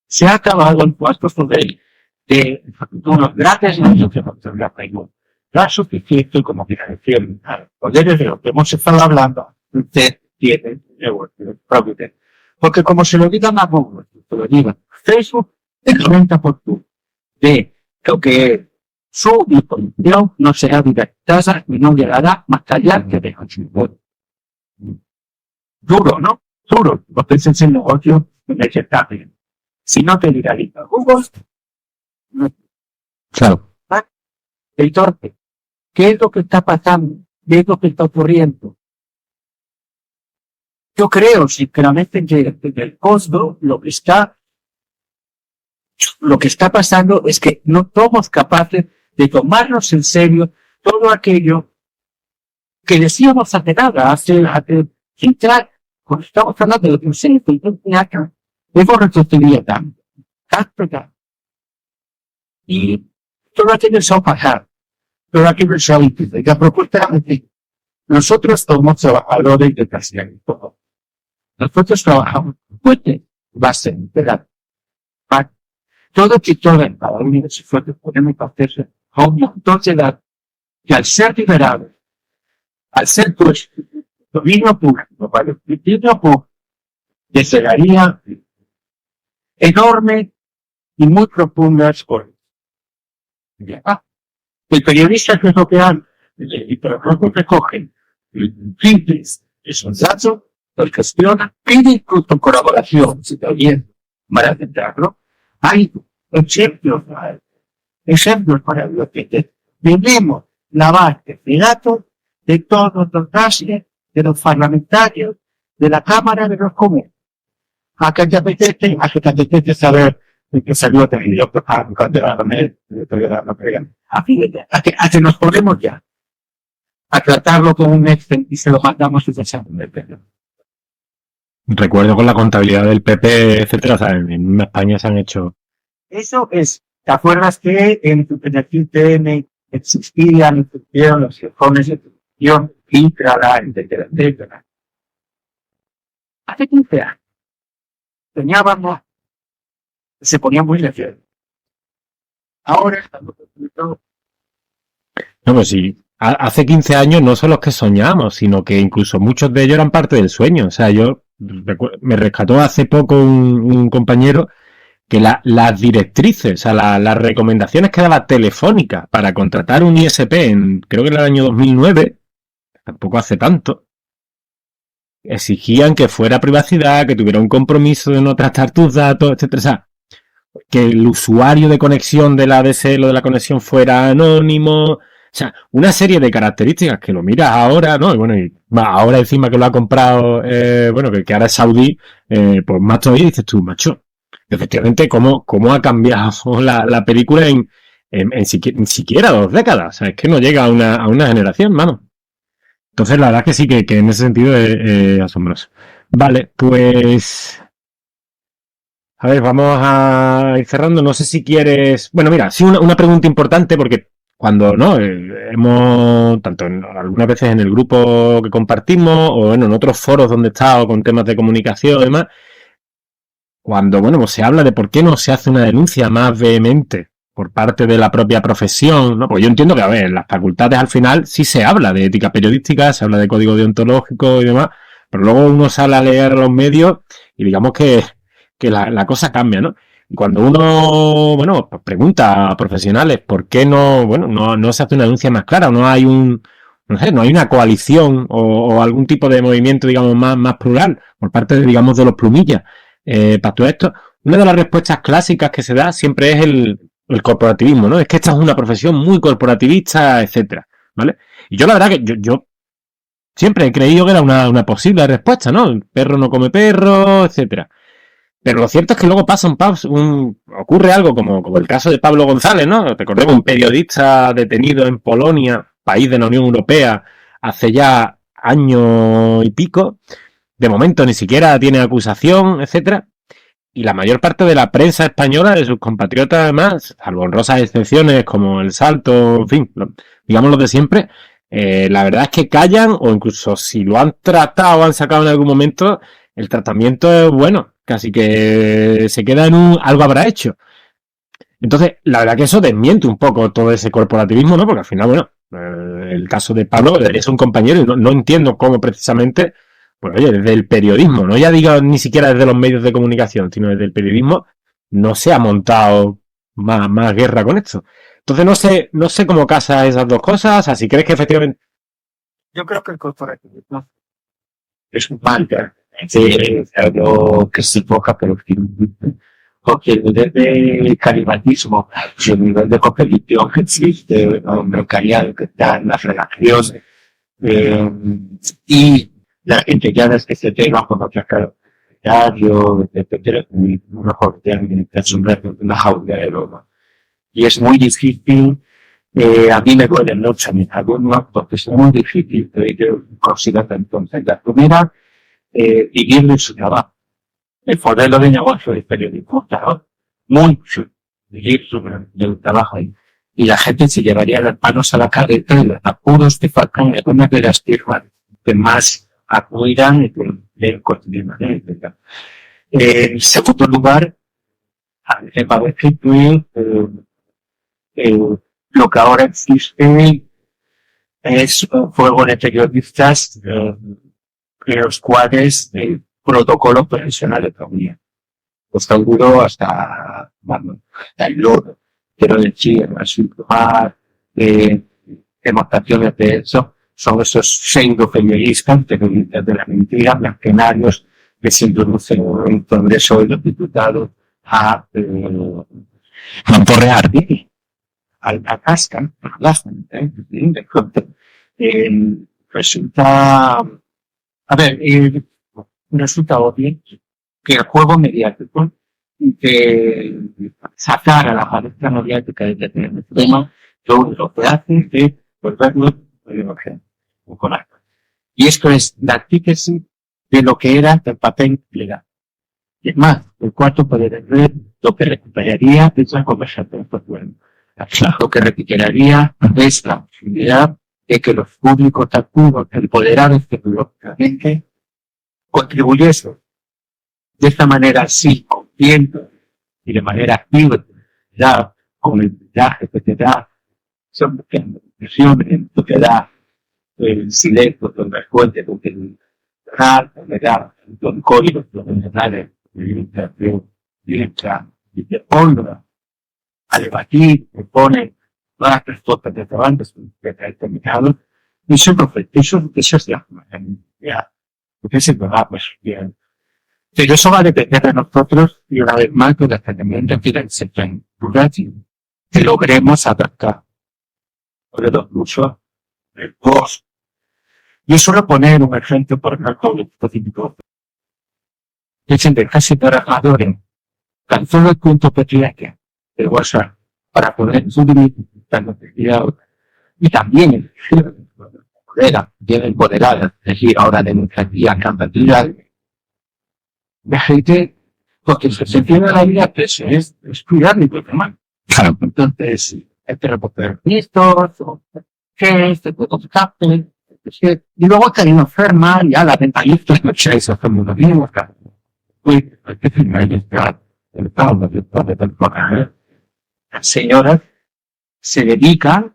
se ha acabado el puesto poder de unos grandes medios de la región. No es suficiente como financiación. Poderes de los que hemos estado hablando, usted tiene Providence. Porque como se lo digan a Google, se lo digan Facebook, el 90% de lo que su información no será directada y no llegará más allá que de duro, ¿no? Duro. Porque ese es el negocio necesario. Si no te viraliza Google, claro. Entonces, ¿qué es lo que está pasando? ¿Qué es lo que está ocurriendo? Yo creo, sinceramente, que el costo, lo que está pasando es que no somos capaces de tomarnos en serio todo aquello que decíamos hace nada, hace 15 años, cuando estamos hablando de lo que se hizo, hemos retrocedido tanto. Y todo aquello se va a pasar. Todo aquello se va a impedir. La propuesta es que nosotros somos trabajadores de Castellano. Nosotros trabajamos fuerte, base, ¿verdad? Todo que todo en cada uno de sus fuertes podemos hacerse a un montón de edad que al ser liberados, al ser pues dominio público, para el dominio público, desearía enorme y muy profundas cosas. El periodista que es lo que han, y pero luego recogen simples, es un dato, lo gestiona, pide incluso colaboración, si está bien, para aceptarlo. Hay ejemplos para los que vivimos la base de datos de todos los gases, de los parlamentarios, de la Cámara de los Comunes. A que te apetece saber de qué salió de video, a que nos ponemos ya a tratarlo como un Excel y se lo mandamos desde el Recuerdo con la contabilidad del PP, etcétera, o sea, en España se han hecho. Eso es, ¿te acuerdas que en el TN existían los informes de producción, intrada, etcétera, etcétera? Hace 15 años teníamos, se ponía muy lejos. Ahora estamos No, pues sí. Hace 15 años no son los que soñamos, sino que incluso muchos de ellos eran parte del sueño. O sea, yo me rescató hace poco un compañero que las directrices, o sea, las recomendaciones que daba Telefónica para contratar un ISP creo que en el año 2009, tampoco hace tanto, exigían que fuera privacidad, que tuviera un compromiso de no tratar tus datos, etcétera. O sea, que el usuario de conexión de la ADSL o de la conexión fuera anónimo. O sea, una serie de características que lo miras ahora, ¿no? Y bueno, y ahora encima que lo ha comprado, bueno, que ahora es saudí, pues más todavía dices tú, macho, efectivamente, ¿cómo ha cambiado la película en siquiera 2 décadas? O sea, es que no llega a una generación, mano. Entonces, la verdad es que sí, que en ese sentido es asombroso. Vale, pues... A ver, vamos a ir cerrando. No sé si quieres... Bueno, mira, sí, una pregunta importante, porque cuando, ¿no? Hemos, tanto algunas veces en el grupo que compartimos, o bueno, en otros foros donde he estado con temas de comunicación y demás, cuando, bueno, pues se habla de por qué no se hace una denuncia más vehemente por parte de la propia profesión, ¿no? Pues yo entiendo que, a ver, en las facultades al final sí se habla de ética periodística, se habla de código deontológico y demás, pero luego uno sale a leer los medios y digamos que la cosa cambia, ¿no? Y cuando uno, bueno, pues pregunta a profesionales por qué no, bueno, no se hace una denuncia más clara, o no hay no sé, no hay una coalición o algún tipo de movimiento, digamos, más plural por parte de, digamos, de los plumillas, para todo esto, una de las respuestas clásicas que se da siempre es el corporativismo, ¿no? Es que esta es una profesión muy corporativista, etcétera, ¿vale? Y yo la verdad que yo siempre he creído que era una posible respuesta, ¿no? El perro no come perro, etcétera. Pero lo cierto es que luego ocurre algo como el caso de Pablo González, ¿no? Recordemos, un periodista detenido en Polonia, país de la Unión Europea, hace ya año y pico. De momento ni siquiera tiene acusación, etcétera. Y la mayor parte de la prensa española, de sus compatriotas además, salvo honrosas excepciones como El Salto, en fin, digamos los de siempre, la verdad es que callan, o incluso si lo han tratado o han sacado en algún momento, el tratamiento es bueno, casi que se queda en algo habrá hecho. Entonces, la verdad que eso desmiente un poco todo ese corporativismo, ¿no? Porque al final, bueno, el caso de Pablo es un compañero y no entiendo cómo precisamente, pues oye, desde el periodismo, no ya digo ni siquiera desde los medios de comunicación, sino desde el periodismo, no se ha montado más guerra con esto. Entonces no sé cómo casa esas dos cosas, o sea, si crees que efectivamente... Yo creo que el corporativismo es un marca de algo que se enfoca, pero porque el nivel de calimatismo y el nivel de competición que existe, el mercadillo que está en las relaciones, y la gente ya es que se tenga con otras calendario, etcétera, y mejor tienen que asumir una jaula de broma. Y es muy difícil, a mí me duele mucho a mis alumnos, porque es muy difícil que ellos consigan entonces la primera, vivir de su trabajo. El modelo de negocio del periodismo, claro, muy vivir del trabajo ahí. Y la gente se llevaría las manos a la cabeza de los apuros que faltan en una de las firmas que más acudirán en cotidianamente. En segundo lugar, me parece que lo que ahora existe es fuego de periodistas en los cuales el protocolo profesional de familia. Pues seguro hasta el loro, quiero decir, demostraciones de eso, son esos pseudo periodistas de la mentira, mercenarios que se introducen en el Congreso de los Diputados a porrear a la casca, a la gente, de pronto. Resulta, a ver, resulta obvio que el juego mediático de sacar a la palestra mediática de determinados temas, lo que hace es volverlo con algo. Y esto es la antítesis de lo que era el papel legal. Y es más, el cuarto poder ver lo que recuperaría es la conversación bueno. Lo que recuperaría es la posibilidad de que los públicos activos, empoderados tecnológicamente, contribuyesen de esta manera sí, consciente y de manera activa, ya con el mensaje que te da, son en lo que da el silencio, donde fuente, porque le da los códigos fundamentales de limitación directa y te ponga a debatir, te pone todas las respuestas de antes que te ha determinado. Eso es ya, porque se va pues bien. Pero eso va a depender de nosotros y una vez más que las herramientas que se traen que logremos adaptar sobre los usos del post. Yo suelo poner un ejemplo por ejemplo específico. Dicen de casi trabajadores, tan solo el punto PTS de WhatsApp para poder subir la necesidad y también era bien empoderada, es decir, ahora democracia, cantidad de gente, porque se tiene la vida presa, es cuidar mi problema. Claro. Entonces, entre los permisos, o qué, todo capten, y luego que hay una enferma, ya la ventanita, no sé, eso es lo mismo, claro. Pues, que finalizar el pago las señoras se dedican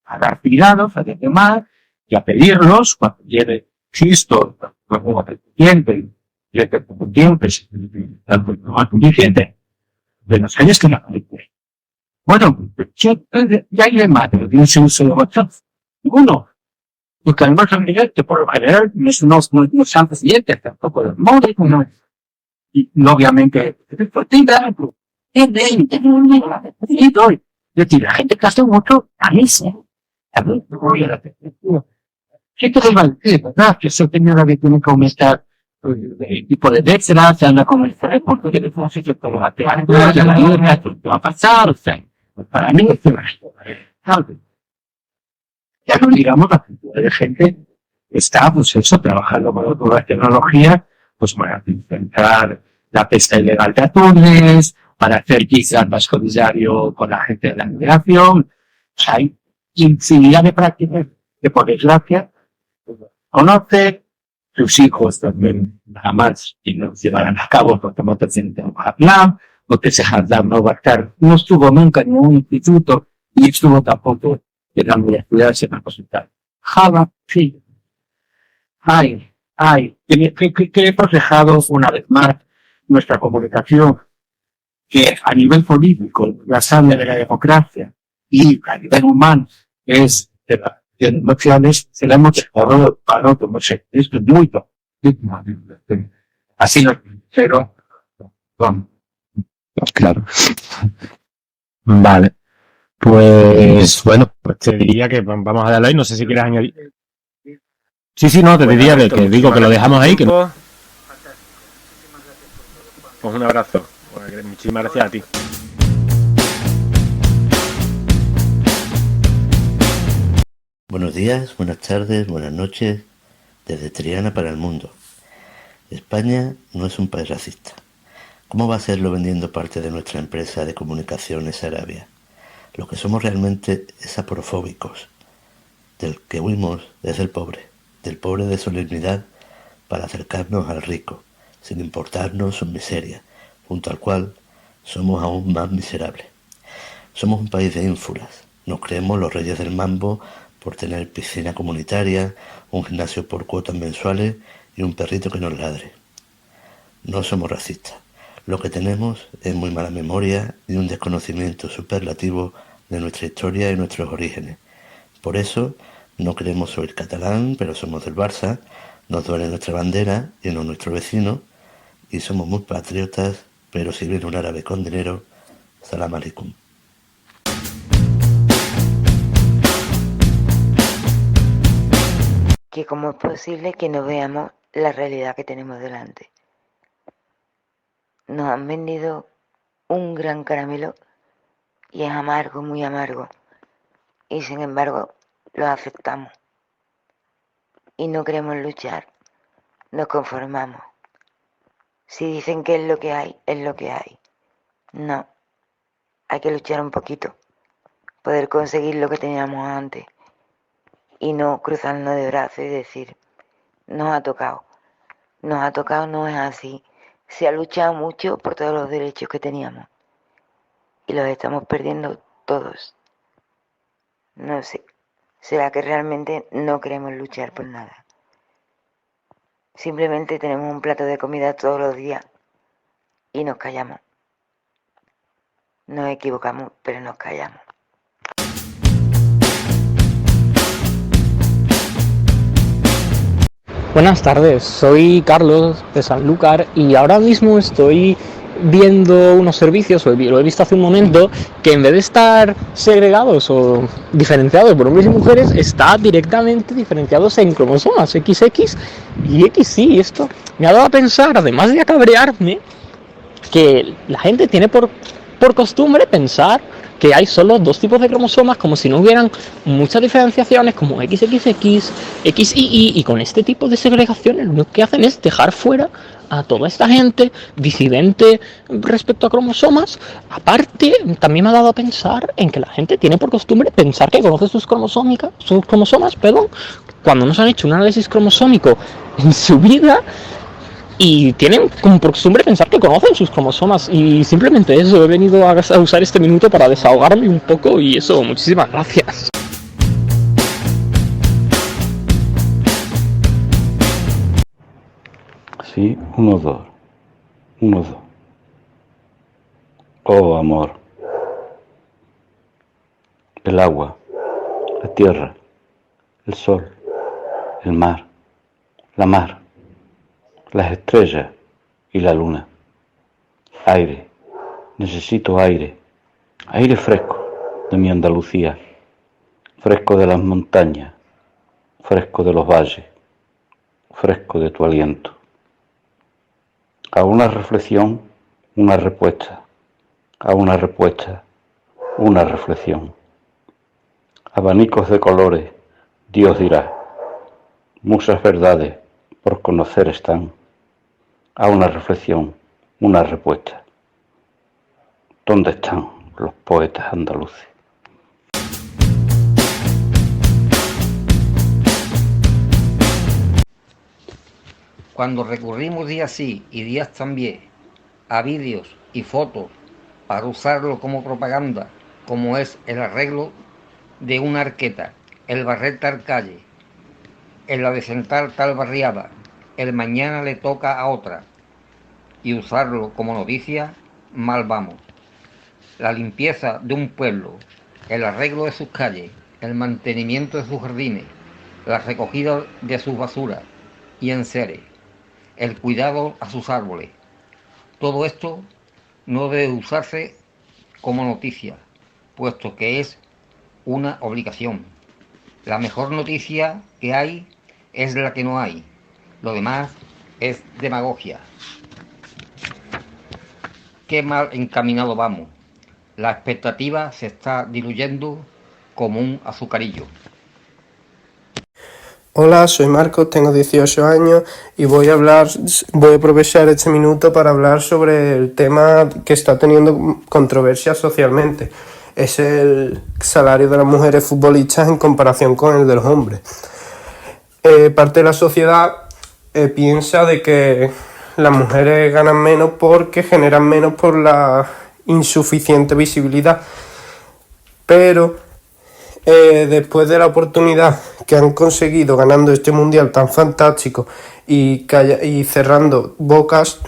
a dar cuidados a los demás y a pedirlos cuando lleve Cristo, como el cliente, y el tiempo es suficiente de los años que no hay. Bueno, ya hay de madre, de ese uso de WhatsApp. Uno, porque además también que por lo general no son presidentes, tampoco los móviles, no. Y obviamente, es decir, la gente que hace mucho, a mí sí. A mí, ¿qué te va a decir, verdad? Que eso tenía que tiene que aumentar el tipo de Dextra, se anda con el cerebro, porque le puedo decir que va a pasar, o sea, para mí es una ya no digamos la cantidad de gente que está, pues eso, trabajando con la tecnología, pues para intentar la pesca ilegal de atunes, para hacer quizás más codisario con la gente de la migración. Hay infinidad de prácticas que, por desgracia, conoce, sus hijos también jamás y no llevarán a cabo porque no tienen plan, porque ese Hadlam no va a estar, no estuvo nunca en un instituto y estuvo tampoco en la universidad se va a consultar. Java, sí. Que hemos dejado una vez más nuestra comunicación, que a nivel político, la sangre de la democracia y a nivel humano es de las emociones, se la hemos dejado para otro, no sé, esto es muy top. Así no, pero, Claro. Vale. Pues bueno, pues te diría que vamos a darle ahí, no sé si quieres añadir. Sí, no, te diría que digo que lo dejamos ahí. Que no. Pues un abrazo. Muchísimas gracias a ti. Buenos días, buenas tardes, buenas noches, desde Triana para el mundo. España no es un país racista. ¿Cómo va a serlo vendiendo parte de nuestra empresa de comunicaciones a Arabia? Lo que somos realmente es aporofóbicos. Del que huimos es el pobre de solemnidad para acercarnos al rico, sin importarnos su miseria, junto al cual somos aún más miserables. Somos un país de ínfulas, nos creemos los reyes del mambo por tener piscina comunitaria, un gimnasio por cuotas mensuales y un perrito que nos ladre. No somos racistas. Lo que tenemos es muy mala memoria y un desconocimiento superlativo de nuestra historia y nuestros orígenes. Por eso no queremos oír catalán, pero somos del Barça, nos duele nuestra bandera y no nuestro vecino, y somos muy patriotas, pero si viene un árabe con dinero, salam aleikum. Que cómo es posible que no veamos la realidad que tenemos delante. Nos han vendido un gran caramelo y es amargo, muy amargo. Y sin embargo, lo aceptamos. Y no queremos luchar, nos conformamos. Si dicen que es lo que hay, es lo que hay. No, hay que luchar un poquito, poder conseguir lo que teníamos antes. Y no cruzarnos de brazos y decir, nos ha tocado, no es así. Se ha luchado mucho por todos los derechos que teníamos y los estamos perdiendo todos. No sé, será que realmente no queremos luchar por nada. Simplemente tenemos un plato de comida todos los días y nos callamos. Nos equivocamos, pero nos callamos. Buenas tardes, soy Carlos de Sanlúcar y ahora mismo estoy viendo unos servicios, lo he visto hace un momento, que en vez de estar segregados o diferenciados por hombres y mujeres, está directamente diferenciados en cromosomas XX y XY. Esto me ha dado a pensar, además de cabrearme, que la gente tiene por costumbre pensar que hay solo dos tipos de cromosomas, como si no hubieran muchas diferenciaciones como XXX, XY, y con este tipo de segregaciones lo único que hacen es dejar fuera a toda esta gente disidente respecto a cromosomas. Aparte, también me ha dado a pensar en que la gente tiene por costumbre pensar que conoce sus cromosomas, cuando no se han hecho un análisis cromosómico en su vida, y tienen como por costumbre pensar que conocen sus cromosomas. Y simplemente eso, he venido a usar este minuto para desahogarme un poco y eso, muchísimas gracias. Sí, 1, 2. 1, 2. Oh, amor. El agua, la tierra, el sol, el mar, la mar, las estrellas y la luna. Aire, necesito aire, aire fresco de mi Andalucía, fresco de las montañas, fresco de los valles, fresco de tu aliento. A una reflexión, una respuesta, a una respuesta, una reflexión. Abanicos de colores, Dios dirá, musas verdades por conocer están. A una reflexión, una respuesta. ¿Dónde están los poetas andaluces? Cuando recurrimos días sí y días también a vídeos y fotos para usarlo como propaganda, como es el arreglo de una arqueta, el barrer tal calle, el adecentar tal barriada, el mañana le toca a otra, y usarlo como noticia, mal vamos. La limpieza de un pueblo, el arreglo de sus calles, el mantenimiento de sus jardines, la recogida de sus basuras y enseres, el cuidado a sus árboles. Todo esto no debe usarse como noticia, puesto que es una obligación. La mejor noticia que hay es la que no hay. Lo demás es demagogia. Qué mal encaminado vamos. La expectativa se está diluyendo como un azucarillo. Hola, soy Marcos, tengo 18 años y voy a aprovechar este minuto para hablar sobre el tema que está teniendo controversia socialmente. Es el salario de las mujeres futbolistas en comparación con el de los hombres. Parte de la sociedad piensa de que las mujeres ganan menos porque generan menos por la insuficiente visibilidad, pero después de la oportunidad que han conseguido ganando este mundial tan fantástico y cerrando bocas,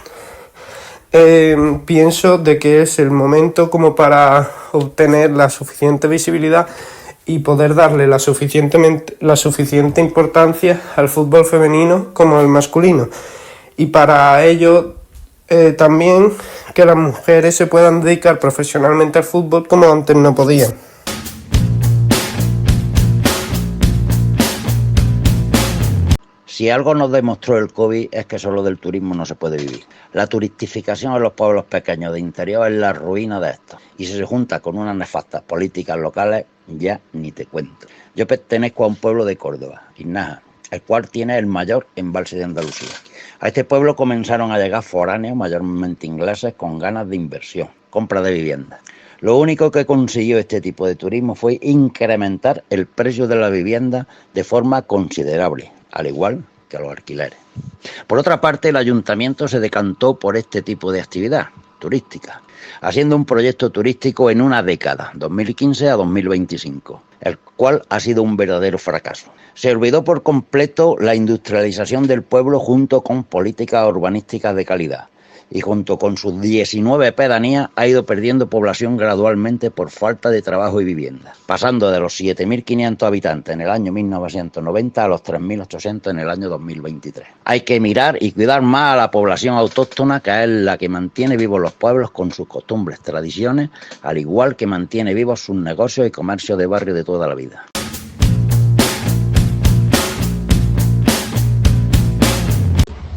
pienso de que es el momento como para obtener la suficiente visibilidad y poder darle la suficiente importancia al fútbol femenino como al masculino. Y para ello también que las mujeres se puedan dedicar profesionalmente al fútbol como antes no podían. Si algo nos demostró el COVID es que solo del turismo no se puede vivir. La turistificación de los pueblos pequeños de interior es la ruina de estos. Y si se junta con unas nefastas políticas locales, ya ni te cuento. Yo pertenezco a un pueblo de Córdoba, Inaja, el cual tiene el mayor embalse de Andalucía. A este pueblo comenzaron a llegar foráneos, mayormente ingleses, con ganas de inversión, compra de viviendas. Lo único que consiguió este tipo de turismo fue incrementar el precio de la vivienda de forma considerable, al igual que los alquileres. Por otra parte, el ayuntamiento se decantó por este tipo de actividad, turísticas, haciendo un proyecto turístico en una década, 2015 a 2025, el cual ha sido un verdadero fracaso. Se olvidó por completo la industrialización del pueblo junto con políticas urbanísticas de calidad, y junto con sus 19 pedanías ha ido perdiendo población gradualmente por falta de trabajo y vivienda, pasando de los 7.500 habitantes en el año 1990 a los 3.800 en el año 2023. Hay que mirar y cuidar más a la población autóctona, que es la que mantiene vivos los pueblos con sus costumbres, tradiciones, al igual que mantiene vivos sus negocios y comercios de barrio de toda la vida.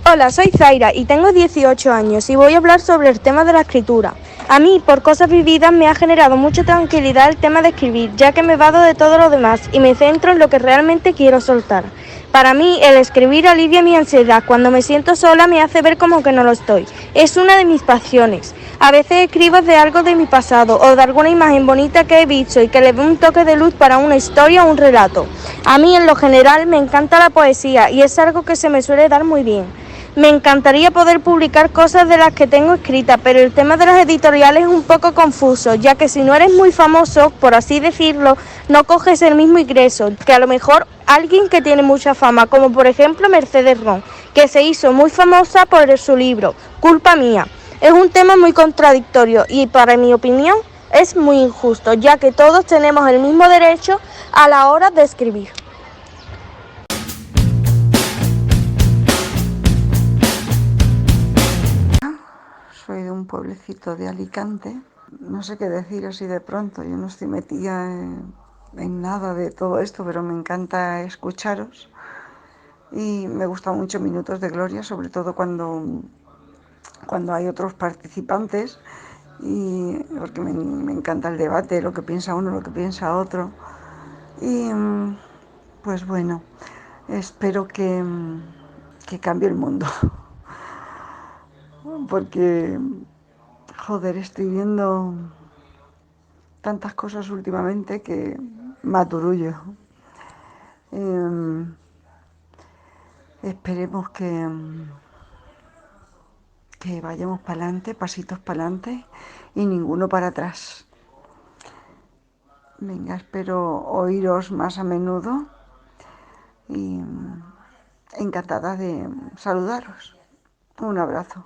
Hola, soy Zaira y tengo 18 años y voy a hablar sobre el tema de la escritura. A mí, por cosas vividas, me ha generado mucha tranquilidad el tema de escribir, ya que me vado de todo lo demás y me centro en lo que realmente quiero soltar. Para mí, el escribir alivia mi ansiedad. Cuando me siento sola me hace ver como que no lo estoy. Es una de mis pasiones. A veces escribo de algo de mi pasado o de alguna imagen bonita que he visto y que le dé un toque de luz para una historia o un relato. A mí, en lo general, me encanta la poesía y es algo que se me suele dar muy bien. Me encantaría poder publicar cosas de las que tengo escritas, pero el tema de las editoriales es un poco confuso, ya que si no eres muy famoso, por así decirlo, no coges el mismo ingreso que a lo mejor alguien que tiene mucha fama, como por ejemplo Mercedes Ron, que se hizo muy famosa por su libro, Culpa Mía. Es un tema muy contradictorio y, para mi opinión, es muy injusto, ya que todos tenemos el mismo derecho a la hora de escribir. Soy de un pueblecito de Alicante. No sé qué decir así de pronto. Yo no estoy metida en nada de todo esto, pero me encanta escucharos. Y me gusta mucho Minutos de Gloria, sobre todo cuando hay otros participantes. Y porque me encanta el debate, lo que piensa uno, lo que piensa otro. Y pues bueno, espero que cambie el mundo. Porque, joder, estoy viendo tantas cosas últimamente que me aturullo. Esperemos que vayamos para adelante, pasitos para adelante y ninguno para atrás. Venga, espero oíros más a menudo y encantada de saludaros. Un abrazo.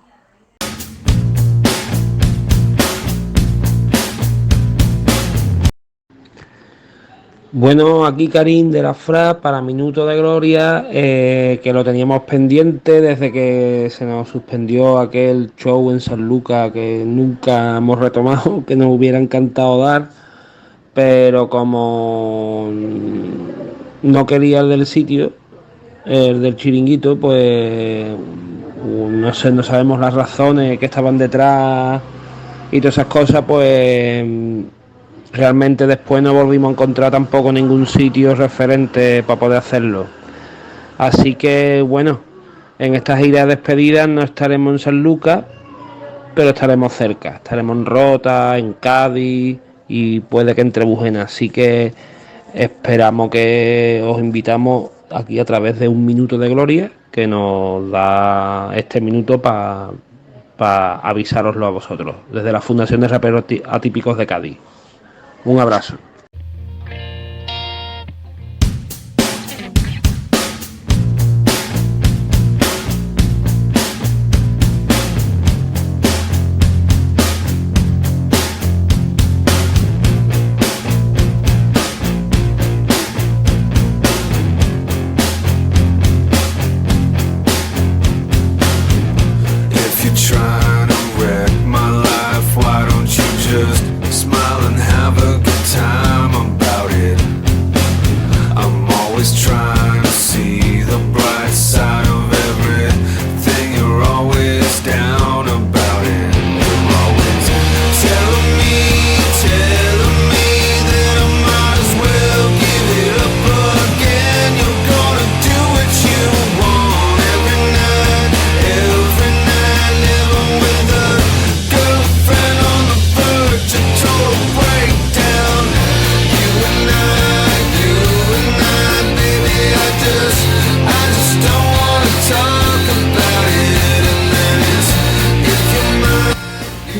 Bueno, aquí Karim de la FRA para Minuto de Gloria, que lo teníamos pendiente desde que se nos suspendió aquel show en San Lucas que nunca hemos retomado, que nos hubiera encantado dar, pero como no quería el del sitio, el del chiringuito, pues no sé, no sabemos las razones que estaban detrás y todas esas cosas, pues realmente después no volvimos a encontrar tampoco ningún sitio referente para poder hacerlo. Así que bueno, en esta gira de despedida no estaremos en San Lucas, pero estaremos cerca. Estaremos en Rota, en Cádiz y puede que en Trebujena. Así que esperamos que os invitamos aquí a través de Un Minuto de Gloria, que nos da este minuto para avisároslo a vosotros, desde la Fundación de Raperos Atípicos de Cádiz. Un abrazo. If you're trying to wreck my life, why don't you just smile and have a good time?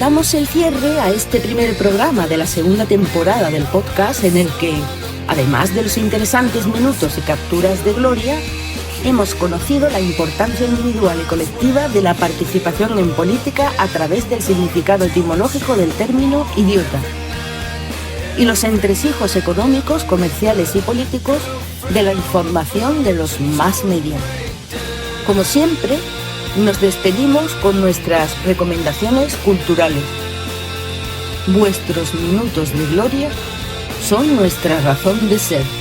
Damos el cierre a este primer programa de la segunda temporada del podcast, en el que, además de los interesantes minutos y capturas de gloria, hemos conocido la importancia individual y colectiva de la participación en política a través del significado etimológico del término idiota y los entresijos económicos, comerciales y políticos de la información de los mass media. Como siempre, nos despedimos con nuestras recomendaciones culturales. Vuestros minutos de gloria son nuestra razón de ser.